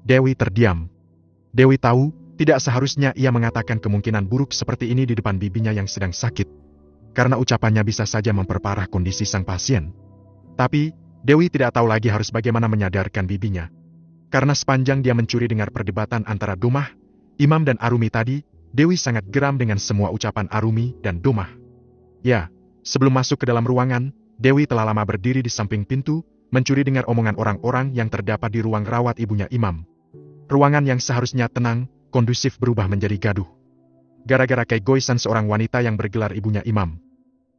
Dewi terdiam. Dewi tahu, tidak seharusnya ia mengatakan kemungkinan buruk seperti ini di depan bibinya yang sedang sakit. Karena ucapannya bisa saja memperparah kondisi sang pasien. Tapi, Dewi tidak tahu lagi harus bagaimana menyadarkan bibinya. Karena sepanjang dia mencuri dengar perdebatan antara Domah, Imam dan Arumi tadi, Dewi sangat geram dengan semua ucapan Arumi dan Domah. Ya, sebelum masuk ke dalam ruangan, Dewi telah lama berdiri di samping pintu, mencuri dengar omongan orang-orang yang terdapat di ruang rawat ibunya Imam. Ruangan yang seharusnya tenang, kondusif berubah menjadi gaduh. Gara-gara keegoisan seorang wanita yang bergelar ibunya Imam.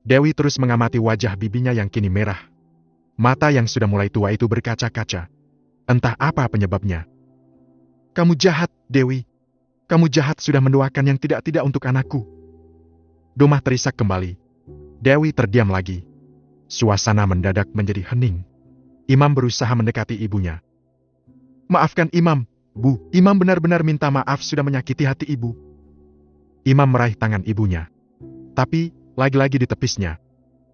Dewi terus mengamati wajah bibinya yang kini merah. Mata yang sudah mulai tua itu berkaca-kaca. Entah apa penyebabnya. Kamu jahat, Dewi. Kamu jahat sudah mendoakan yang tidak-tidak untuk anakku. Domah terisak kembali. Dewi terdiam lagi. Suasana mendadak menjadi hening. Imam berusaha mendekati ibunya. Maafkan Imam, Bu. Imam benar-benar minta maaf sudah menyakiti hati ibu. Imam meraih tangan ibunya. Tapi, lagi-lagi ditepisnya.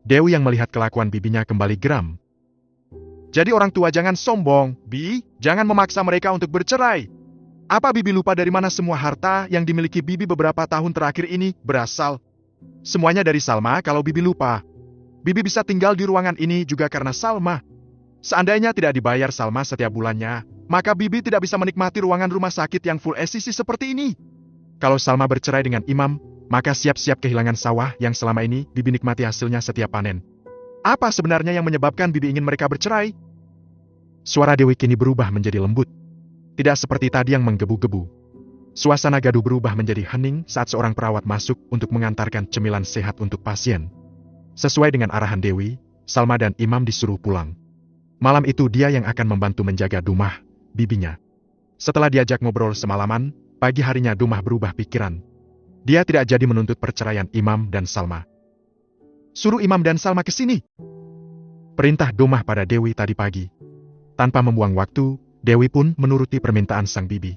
Dewi yang melihat kelakuan bibinya kembali geram. Jadi orang tua jangan sombong, Bi. Jangan memaksa mereka untuk bercerai. Apa Bibi lupa dari mana semua harta yang dimiliki Bibi beberapa tahun terakhir ini berasal? Semuanya dari Salma. Kalau Bibi lupa, Bibi bisa tinggal di ruangan ini juga karena Salma. Seandainya tidak dibayar Salma setiap bulannya, maka Bibi tidak bisa menikmati ruangan rumah sakit yang full SCC seperti ini. Kalau Salma bercerai dengan Imam, maka siap-siap kehilangan sawah yang selama ini Bibi nikmati hasilnya setiap panen. Apa sebenarnya yang menyebabkan Bibi ingin mereka bercerai? Suara Dewi kini berubah menjadi lembut. Tidak seperti tadi yang menggebu-gebu. Suasana gaduh berubah menjadi hening saat seorang perawat masuk untuk mengantarkan cemilan sehat untuk pasien. Sesuai dengan arahan Dewi, Salma dan Imam disuruh pulang. Malam itu dia yang akan membantu menjaga Domah, bibinya. Setelah diajak ngobrol semalaman, pagi harinya Domah berubah pikiran. Dia tidak jadi menuntut perceraian Imam dan Salma. Suruh Imam dan Salma ke sini. Perintah Domah pada Dewi tadi pagi. Tanpa membuang waktu, Dewi pun menuruti permintaan sang bibi.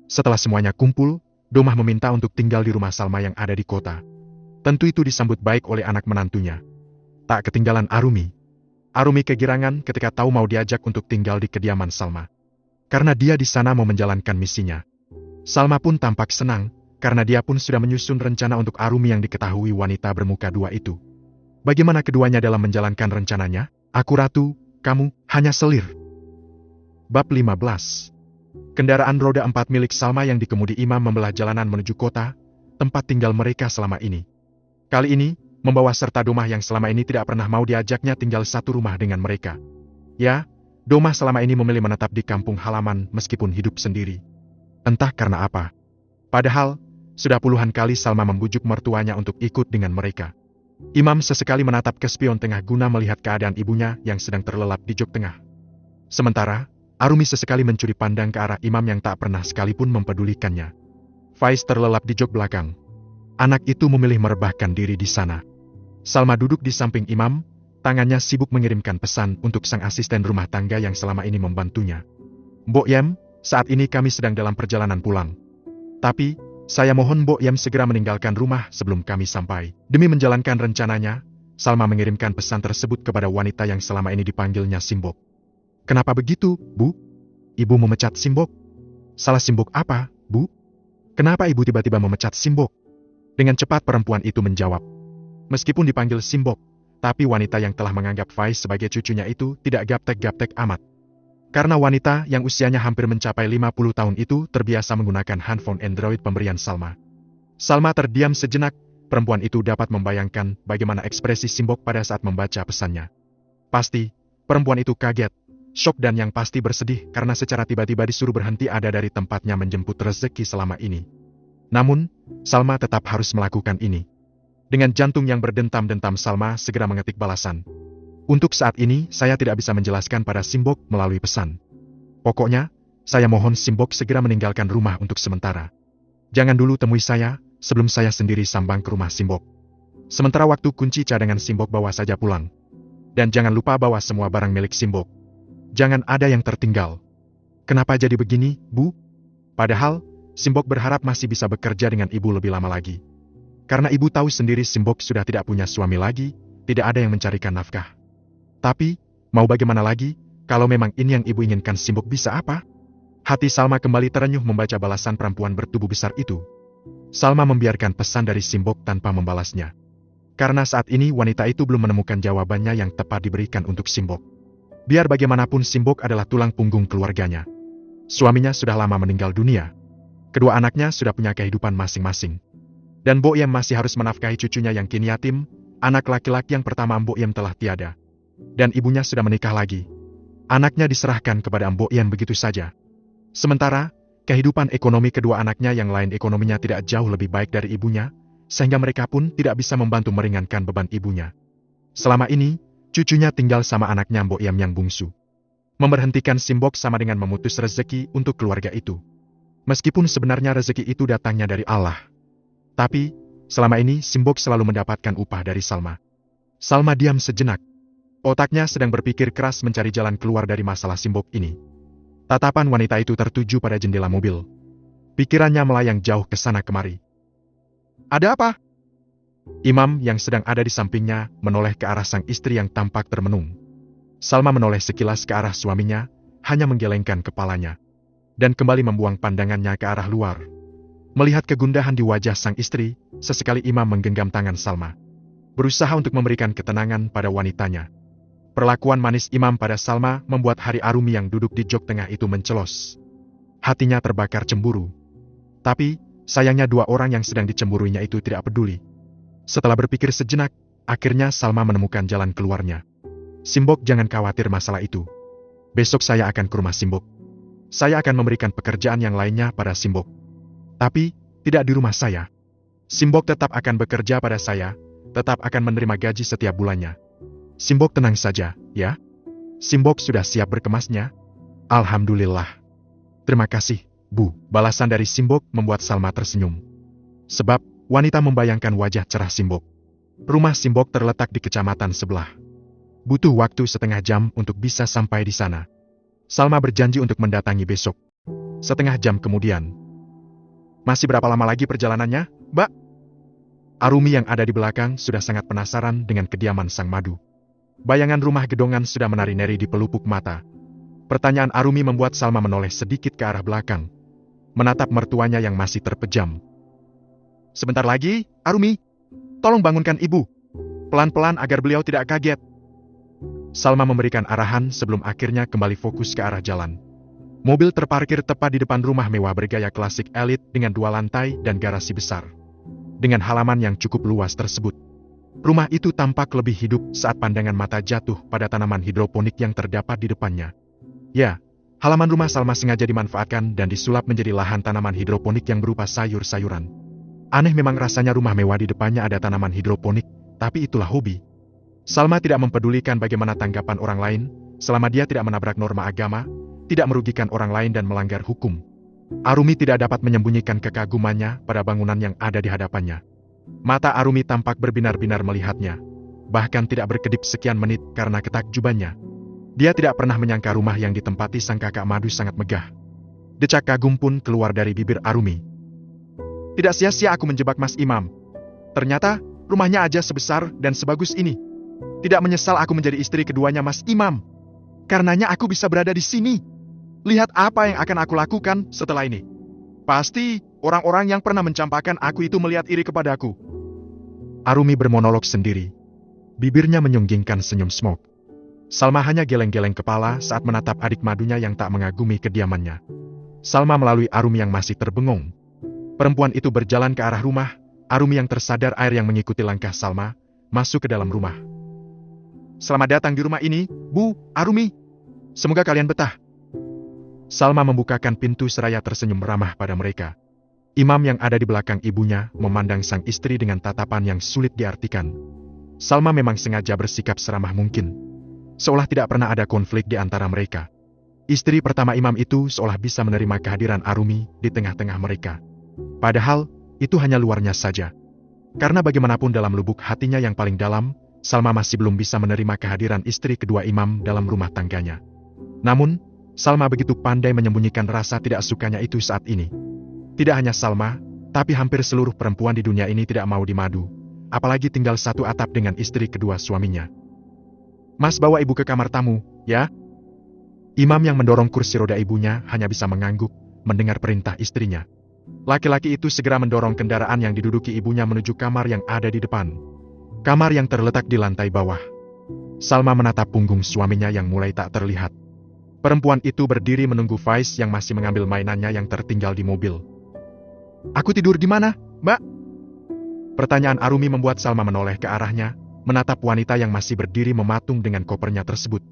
Setelah semuanya kumpul, Domah meminta untuk tinggal di rumah Salma yang ada di kota. Tentu itu disambut baik oleh anak menantunya. Tak ketinggalan Arumi. Arumi kegirangan ketika tahu mau diajak untuk tinggal di kediaman Salma. Karena dia di sana mau menjalankan misinya. Salma pun tampak senang, karena dia pun sudah menyusun rencana untuk Arumi yang diketahui wanita bermuka dua itu. Bagaimana keduanya dalam menjalankan rencananya? Aku ratu, kamu hanya selir. Bab 15. Kendaraan roda 4 milik Salma yang dikemudi Imam membelah jalanan menuju kota, tempat tinggal mereka selama ini. Kali ini, membawa serta Domah yang selama ini tidak pernah mau diajaknya tinggal satu rumah dengan mereka. Ya, Domah selama ini memilih menetap di kampung halaman meskipun hidup sendiri. Entah karena apa. Padahal, sudah puluhan kali Salma membujuk mertuanya untuk ikut dengan mereka. Imam sesekali menatap ke spion tengah guna melihat keadaan ibunya yang sedang terlelap di jok tengah. Sementara, Arumi sesekali mencuri pandang ke arah Imam yang tak pernah sekalipun mempedulikannya. Faiz terlelap di jok belakang. Anak itu memilih merebahkan diri di sana. Salma duduk di samping Imam, tangannya sibuk mengirimkan pesan untuk sang asisten rumah tangga yang selama ini membantunya. "Mbok Yem, saat ini kami sedang dalam perjalanan pulang. Tapi, saya mohon Mbok Yem segera meninggalkan rumah sebelum kami sampai." Demi menjalankan rencananya, Salma mengirimkan pesan tersebut kepada wanita yang selama ini dipanggilnya Simbok. "Kenapa begitu, Bu? Ibu memecat Simbok? Salah Simbok apa, Bu? Kenapa ibu tiba-tiba memecat Simbok?" Dengan cepat perempuan itu menjawab. Meskipun dipanggil Simbok, tapi wanita yang telah menganggap Faiz sebagai cucunya itu tidak gaptek-gaptek amat. Karena wanita yang usianya hampir mencapai 50 tahun itu terbiasa menggunakan handphone Android pemberian Salma. Salma terdiam sejenak, perempuan itu dapat membayangkan bagaimana ekspresi Simbok pada saat membaca pesannya. Pasti, perempuan itu kaget, syok dan yang pasti bersedih karena secara tiba-tiba disuruh berhenti ada dari tempatnya menjemput rezeki selama ini. Namun, Salma tetap harus melakukan ini. Dengan jantung yang berdentam-dentam Salma segera mengetik balasan. "Untuk saat ini, saya tidak bisa menjelaskan pada Simbok melalui pesan. Pokoknya, saya mohon Simbok segera meninggalkan rumah untuk sementara. Jangan dulu temui saya, sebelum saya sendiri sambang ke rumah Simbok. Sementara waktu kunci cadangan Simbok bawa saja pulang. Dan jangan lupa bawa semua barang milik Simbok. Jangan ada yang tertinggal." "Kenapa jadi begini, Bu?" Padahal, Simbok berharap masih bisa bekerja dengan ibu lebih lama lagi. Karena ibu tahu sendiri Simbok sudah tidak punya suami lagi, tidak ada yang mencarikan nafkah. Tapi, mau bagaimana lagi, kalau memang ini yang ibu inginkan, Simbok bisa apa? Hati Salma kembali terenyuh membaca balasan perempuan bertubuh besar itu. Salma membiarkan pesan dari Simbok tanpa membalasnya. Karena saat ini wanita itu belum menemukan jawabannya yang tepat diberikan untuk Simbok. Biar bagaimanapun Simbok adalah tulang punggung keluarganya. Suaminya sudah lama meninggal dunia. Kedua anaknya sudah punya kehidupan masing-masing. Dan Mbok Yem masih harus menafkahi cucunya yang kini yatim, anak laki-laki yang pertama Mbok Yem telah tiada. Dan ibunya sudah menikah lagi. Anaknya diserahkan kepada Mbok Yem begitu saja. Sementara, kehidupan ekonomi kedua anaknya yang lain ekonominya tidak jauh lebih baik dari ibunya, sehingga mereka pun tidak bisa membantu meringankan beban ibunya. Selama ini, cucunya tinggal sama anaknya Mbok Yem yang bungsu. Memberhentikan Simbok sama dengan memutus rezeki untuk keluarga itu. Meskipun sebenarnya rezeki itu datangnya dari Allah. Tapi, selama ini Simbok selalu mendapatkan upah dari Salma. Salma diam sejenak. Otaknya sedang berpikir keras mencari jalan keluar dari masalah Simbok ini. Tatapan wanita itu tertuju pada jendela mobil. Pikirannya melayang jauh ke sana kemari. "Ada apa?" Imam yang sedang ada di sampingnya menoleh ke arah sang istri yang tampak termenung. Salma menoleh sekilas ke arah suaminya, hanya menggelengkan kepalanya. Dan kembali membuang pandangannya ke arah luar. Melihat kegundahan di wajah sang istri, sesekali Imam menggenggam tangan Salma. Berusaha untuk memberikan ketenangan pada wanitanya. Perlakuan manis Imam pada Salma membuat Hari Arumi yang duduk di jok tengah itu mencelos. Hatinya terbakar cemburu. Tapi, sayangnya dua orang yang sedang dicemburuinya itu tidak peduli. Setelah berpikir sejenak, akhirnya Salma menemukan jalan keluarnya. "Simbok, jangan khawatir masalah itu. Besok saya akan ke rumah Simbok. Saya akan memberikan pekerjaan yang lainnya pada Simbok. Tapi, tidak di rumah saya. Simbok tetap akan bekerja pada saya, tetap akan menerima gaji setiap bulannya. Simbok tenang saja, ya. Simbok sudah siap berkemasnya." "Alhamdulillah. Terima kasih, Bu." Balasan dari Simbok membuat Salma tersenyum. Sebab, wanita membayangkan wajah cerah Simbok. Rumah Simbok terletak di kecamatan sebelah. Butuh waktu setengah jam untuk bisa sampai di sana. Salma berjanji untuk mendatangi besok. Setengah jam kemudian. "Masih berapa lama lagi perjalanannya, Mbak?" Arumi yang ada di belakang sudah sangat penasaran dengan kediaman sang madu. Bayangan rumah gedongan sudah menari-nari di pelupuk mata. Pertanyaan Arumi membuat Salma menoleh sedikit ke arah belakang. Menatap mertuanya yang masih terpejam. "Sebentar lagi, Arumi. Tolong bangunkan ibu. Pelan-pelan agar beliau tidak kaget." Salma memberikan arahan sebelum akhirnya kembali fokus ke arah jalan. Mobil terparkir tepat di depan rumah mewah bergaya klasik elit dengan 2 lantai dan garasi besar. Dengan halaman yang cukup luas tersebut. Rumah itu tampak lebih hidup saat pandangan mata jatuh pada tanaman hidroponik yang terdapat di depannya. Ya, Halaman rumah Salma sengaja dimanfaatkan dan disulap menjadi lahan tanaman hidroponik yang berupa sayur-sayuran. Aneh memang rasanya rumah mewah di depannya ada tanaman hidroponik, tapi itulah hobi. Salma tidak mempedulikan bagaimana tanggapan orang lain, selama dia tidak menabrak norma agama, tidak merugikan orang lain dan melanggar hukum. Arumi tidak dapat menyembunyikan kekagumannya pada bangunan yang ada di hadapannya. Mata Arumi tampak berbinar-binar melihatnya, bahkan tidak berkedip sekian menit karena ketakjubannya. Dia tidak pernah menyangka rumah yang ditempati sang kakak Madu sangat megah. Decak kagum pun keluar dari bibir Arumi. Tidak sia-sia aku menjebak Mas Imam. Ternyata, rumahnya aja sebesar dan sebagus ini. Tidak menyesal aku menjadi istri keduanya Mas Imam. Karenanya aku bisa berada di sini. Lihat apa yang akan aku lakukan setelah ini. Pasti, orang-orang yang pernah mencampakkan aku itu melihat iri kepadaku. Arumi bermonolog sendiri. Bibirnya menyunggingkan senyum smoke. Salma hanya geleng-geleng kepala saat menatap adik madunya yang tak mengagumi kediamannya. Salma melalui Arumi yang masih terbengong. Perempuan itu berjalan ke arah rumah. Arumi yang tersadar air yang mengikuti langkah Salma, masuk ke dalam rumah. Selamat datang di rumah ini, Bu, Arumi. Semoga kalian betah. Salma membukakan pintu seraya tersenyum ramah pada mereka. Imam yang ada di belakang ibunya memandang sang istri dengan tatapan yang sulit diartikan. Salma memang sengaja bersikap seramah mungkin. Seolah tidak pernah ada konflik di antara mereka. Istri pertama Imam itu seolah bisa menerima kehadiran Arumi di tengah-tengah mereka. Padahal, itu hanya luarnya saja. Karena bagaimanapun dalam lubuk hatinya yang paling dalam, Salma masih belum bisa menerima kehadiran istri kedua Imam dalam rumah tangganya. Namun, Salma begitu pandai menyembunyikan rasa tidak sukanya itu saat ini. Tidak hanya Salma, tapi hampir seluruh perempuan di dunia ini tidak mau dimadu, apalagi tinggal satu atap dengan istri kedua suaminya. Mas bawa ibu ke kamar tamu, ya? Imam yang mendorong kursi roda ibunya hanya bisa mengangguk, mendengar perintah istrinya. Laki-laki itu segera mendorong kendaraan yang diduduki ibunya menuju kamar yang ada di depan. Kamar yang terletak di lantai bawah. Salma menatap punggung suaminya yang mulai tak terlihat. Perempuan itu berdiri menunggu Faiz yang masih mengambil mainannya yang tertinggal di mobil. Aku tidur di mana, Mbak? Pertanyaan Arumi membuat Salma menoleh ke arahnya, menatap wanita yang masih berdiri mematung dengan kopernya tersebut.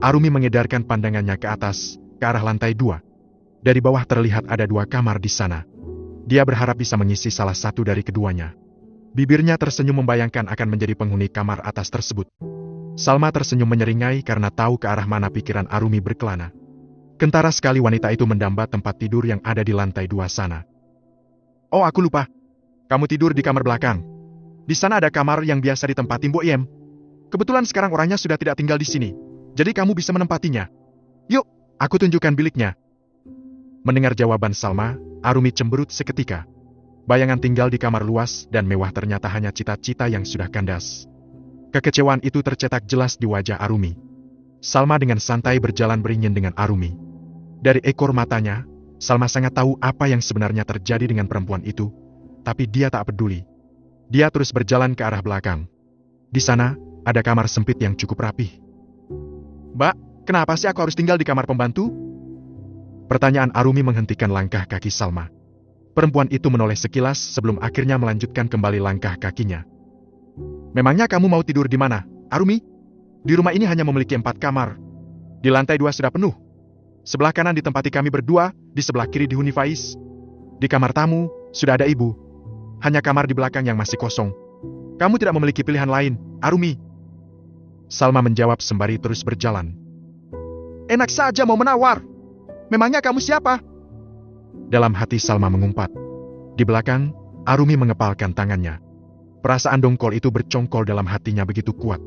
Arumi mengedarkan pandangannya ke atas, ke arah lantai 2. Dari bawah terlihat ada 2 kamar di sana. Dia berharap bisa mengisi salah satu dari keduanya. Bibirnya tersenyum membayangkan akan menjadi penghuni kamar atas tersebut. Salma tersenyum menyeringai karena tahu ke arah mana pikiran Arumi berkelana. Kentara sekali wanita itu mendamba tempat tidur yang ada di lantai 2 sana. Oh, aku lupa. Kamu tidur di kamar belakang. Di sana ada kamar yang biasa ditempati Mbok Iem. Kebetulan sekarang orangnya sudah tidak tinggal di sini. Jadi kamu bisa menempatinya. Yuk, aku tunjukkan biliknya. Mendengar jawaban Salma, Arumi cemberut seketika. Bayangan tinggal di kamar luas dan mewah ternyata hanya cita-cita yang sudah kandas. Kekecewaan itu tercetak jelas di wajah Arumi. Salma dengan santai berjalan beringin dengan Arumi. Dari ekor matanya, Salma sangat tahu apa yang sebenarnya terjadi dengan perempuan itu. Tapi dia tak peduli. Dia terus berjalan ke arah belakang. Di sana, ada kamar sempit yang cukup rapih. Mbak, kenapa sih aku harus tinggal di kamar pembantu? Pertanyaan Arumi menghentikan langkah kaki Salma. Perempuan itu menoleh sekilas sebelum akhirnya melanjutkan kembali langkah kakinya. Memangnya kamu mau tidur di mana, Arumi? Di rumah ini hanya memiliki 4 kamar. Di lantai 2 sudah penuh. Sebelah kanan ditempati kami berdua, di sebelah kiri dihuni Faiz. Di kamar tamu, sudah ada ibu. Hanya kamar di belakang yang masih kosong. Kamu tidak memiliki pilihan lain, Arumi. Salma menjawab sembari terus berjalan. Enak saja mau menawar. Memangnya kamu siapa? Dalam hati Salma mengumpat. Di belakang, Arumi mengepalkan tangannya. Perasaan dongkol itu bercongkol dalam hatinya begitu kuat.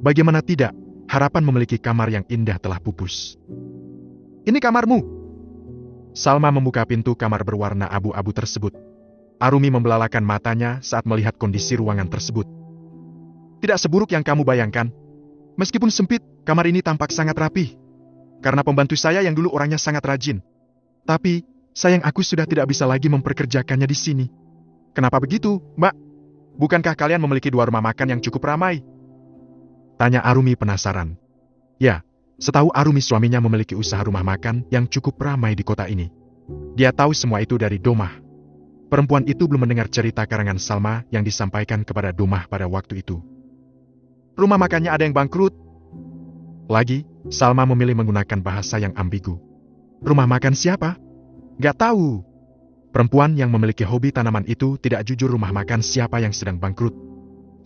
Bagaimana tidak, harapan memiliki kamar yang indah telah pupus. Ini kamarmu. Salma membuka pintu kamar berwarna abu-abu tersebut. Arumi membelalakan matanya saat melihat kondisi ruangan tersebut. Tidak seburuk yang kamu bayangkan. Meskipun sempit, kamar ini tampak sangat rapi. Karena pembantu saya yang dulu orangnya sangat rajin. Tapi, sayang aku sudah tidak bisa lagi memperkerjakannya di sini. Kenapa begitu, Mbak? Bukankah kalian memiliki 2 rumah makan yang cukup ramai? Tanya Arumi penasaran. Ya, setahu Arumi suaminya memiliki usaha rumah makan yang cukup ramai di kota ini. Dia tahu semua itu dari Domah. Perempuan itu belum mendengar cerita karangan Salma yang disampaikan kepada Domah pada waktu itu. Rumah makannya ada yang bangkrut. Lagi, Salma memilih menggunakan bahasa yang ambigu. Rumah makan siapa? Gak tahu. Perempuan yang memiliki hobi tanaman itu tidak jujur rumah makan siapa yang sedang bangkrut.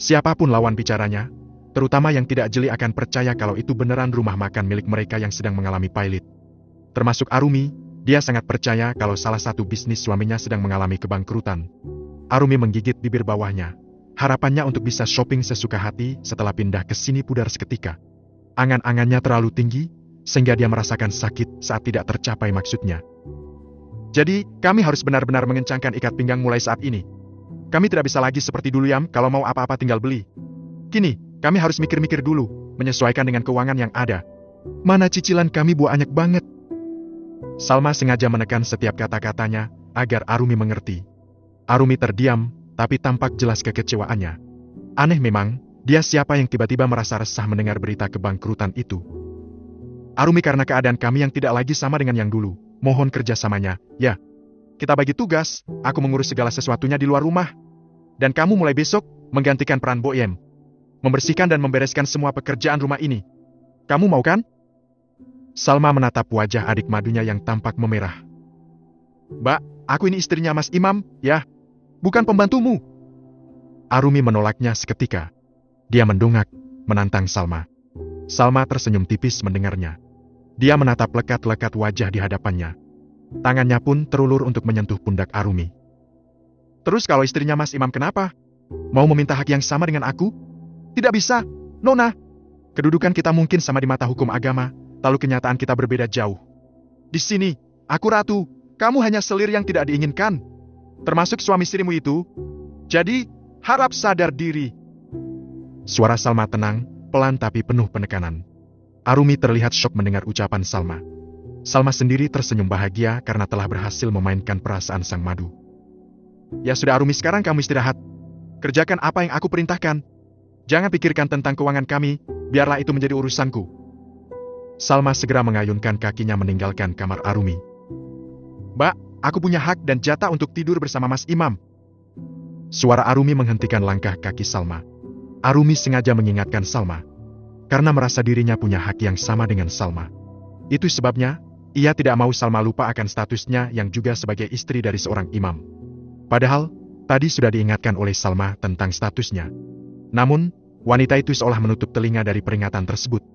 Siapapun lawan bicaranya, terutama yang tidak jeli akan percaya kalau itu beneran rumah makan milik mereka yang sedang mengalami pailit. Termasuk Arumi, dia sangat percaya kalau salah satu bisnis suaminya sedang mengalami kebangkrutan. Arumi menggigit bibir bawahnya. Harapannya untuk bisa shopping sesuka hati setelah pindah ke sini pudar seketika. Angan-angannya terlalu tinggi, sehingga dia merasakan sakit saat tidak tercapai maksudnya. Jadi, kami harus benar-benar mengencangkan ikat pinggang mulai saat ini. Kami tidak bisa lagi seperti dulu Yam, kalau mau apa-apa tinggal beli. Kini, kami harus mikir-mikir dulu, menyesuaikan dengan keuangan yang ada. Mana cicilan kami banyak banget. Salma sengaja menekan setiap kata-katanya, agar Arumi mengerti. Arumi terdiam, tapi tampak jelas kekecewaannya. Aneh memang, dia siapa yang tiba-tiba merasa resah mendengar berita kebangkrutan itu. Arumi, karena keadaan kami yang tidak lagi sama dengan yang dulu, mohon kerjasamanya, ya. Kita bagi tugas, aku mengurus segala sesuatunya di luar rumah. Dan kamu mulai besok, menggantikan peran Boyem. Membersihkan dan membereskan semua pekerjaan rumah ini. Kamu mau kan? Salma menatap wajah adik madunya yang tampak memerah. Mbak, aku ini istrinya Mas Imam, ya. Bukan pembantumu. Arumi menolaknya seketika. Dia mendongak, menantang Salma. Salma tersenyum tipis mendengarnya. Dia menatap lekat-lekat wajah di hadapannya. Tangannya pun terulur untuk menyentuh pundak Arumi. Terus kalau istrinya Mas Imam kenapa? Mau meminta hak yang sama dengan aku? Tidak bisa, Nona. Kedudukan kita mungkin sama di mata hukum agama, lalu kenyataan kita berbeda jauh. Di sini, aku ratu, kamu hanya selir yang tidak diinginkan. Termasuk suami sirimu itu. Jadi, harap sadar diri. Suara Salma tenang, pelan tapi penuh penekanan. Arumi terlihat syok mendengar ucapan Salma. Salma sendiri tersenyum bahagia karena telah berhasil memainkan perasaan sang madu. Ya sudah Arumi, sekarang kamu istirahat. Kerjakan apa yang aku perintahkan. Jangan pikirkan tentang keuangan kami, biarlah itu menjadi urusanku. Salma segera mengayunkan kakinya meninggalkan kamar Arumi. Mbak, aku punya hak dan jatah untuk tidur bersama Mas Imam. Suara Arumi menghentikan langkah kaki Salma. Arumi sengaja mengingatkan Salma, karena merasa dirinya punya hak yang sama dengan Salma. Itu sebabnya, ia tidak mau Salma lupa akan statusnya yang juga sebagai istri dari seorang imam. Padahal, tadi sudah diingatkan oleh Salma tentang statusnya. Namun, wanita itu seolah menutup telinga dari peringatan tersebut.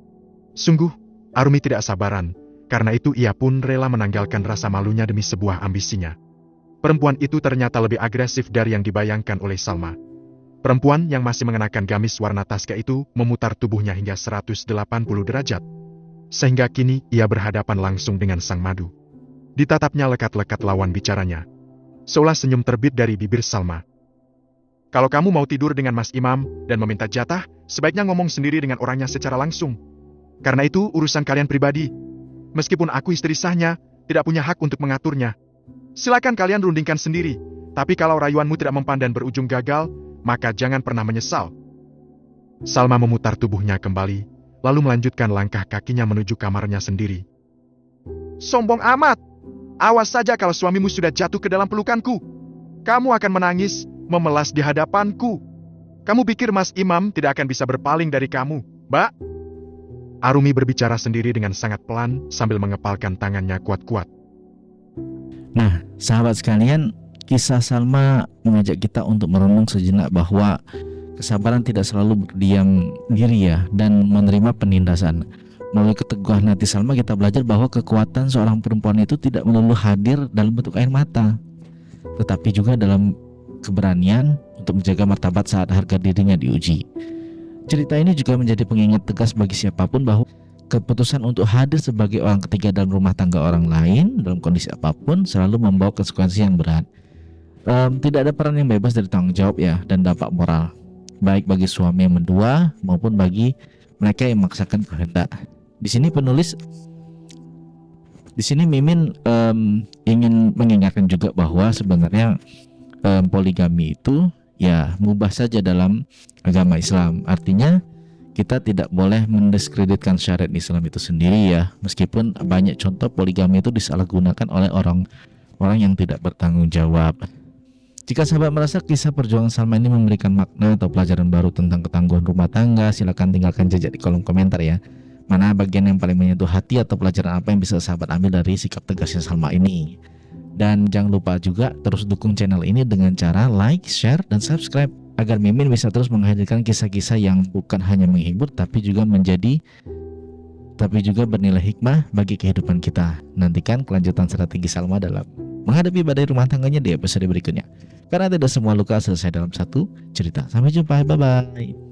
Sungguh, Arumi tidak sabaran, karena itu ia pun rela menanggalkan rasa malunya demi sebuah ambisinya. Perempuan itu ternyata lebih agresif dari yang dibayangkan oleh Salma. Perempuan yang masih mengenakan gamis warna taska itu memutar tubuhnya hingga 180 derajat. Sehingga kini ia berhadapan langsung dengan sang madu. Ditatapnya lekat-lekat lawan bicaranya. Seolah senyum terbit dari bibir Salma. Kalau kamu mau tidur dengan Mas Imam dan meminta jatah, sebaiknya ngomong sendiri dengan orangnya secara langsung. Karena itu urusan kalian pribadi. Meskipun aku istri sahnya, tidak punya hak untuk mengaturnya. Silakan kalian rundingkan sendiri. Tapi kalau rayuanmu tidak mempan dan berujung gagal, maka jangan pernah menyesal. Salma memutar tubuhnya kembali, lalu melanjutkan langkah kakinya menuju kamarnya sendiri. Sombong amat! Awas saja kalau suamimu sudah jatuh ke dalam pelukanku. Kamu akan menangis, memelas di hadapanku. Kamu pikir Mas Imam tidak akan bisa berpaling dari kamu, Mbak? Arumi berbicara sendiri dengan sangat pelan sambil mengepalkan tangannya kuat-kuat.
Nah, sahabat sekalian, kisah Salma mengajak kita untuk merenung sejenak bahwa kesabaran tidak selalu berdiam diri ya, dan menerima penindasan. Melalui keteguhan hati Salma kita belajar bahwa kekuatan seorang perempuan itu tidak melulu hadir dalam bentuk air mata, tetapi juga dalam keberanian untuk menjaga martabat saat harga dirinya diuji. Cerita ini juga menjadi pengingat tegas bagi siapapun bahwa keputusan untuk hadir sebagai orang ketiga dalam rumah tangga orang lain dalam kondisi apapun selalu membawa konsekuensi yang berat. Tidak ada peran yang bebas dari tanggung jawab ya, dan dampak moral, baik bagi suami yang mendua maupun bagi mereka yang memaksakan kehendak. Di sini Mimin ingin mengingatkan juga bahwa sebenarnya poligami itu ya mubah saja dalam agama Islam. Artinya kita tidak boleh mendiskreditkan syariat Islam itu sendiri ya, meskipun banyak contoh poligami itu disalahgunakan oleh orang-orang yang tidak bertanggung jawab. Jika sahabat merasa kisah perjuangan Salma ini memberikan makna atau pelajaran baru tentang ketangguhan rumah tangga, silakan tinggalkan jejak di kolom komentar ya. Mana bagian yang paling menyentuh hati atau pelajaran apa yang bisa sahabat ambil dari sikap tegasnya Salma ini. Dan jangan lupa juga terus dukung channel ini dengan cara like, share, dan subscribe agar Mimin bisa terus menghadirkan kisah-kisah yang bukan hanya menghibur tapi juga bernilai hikmah bagi kehidupan kita. Nantikan kelanjutan strategi Salma dalam menghadapi badai rumah tangganya di episode berikutnya. Karena tidak semua luka selesai dalam satu cerita. Sampai jumpa, bye bye.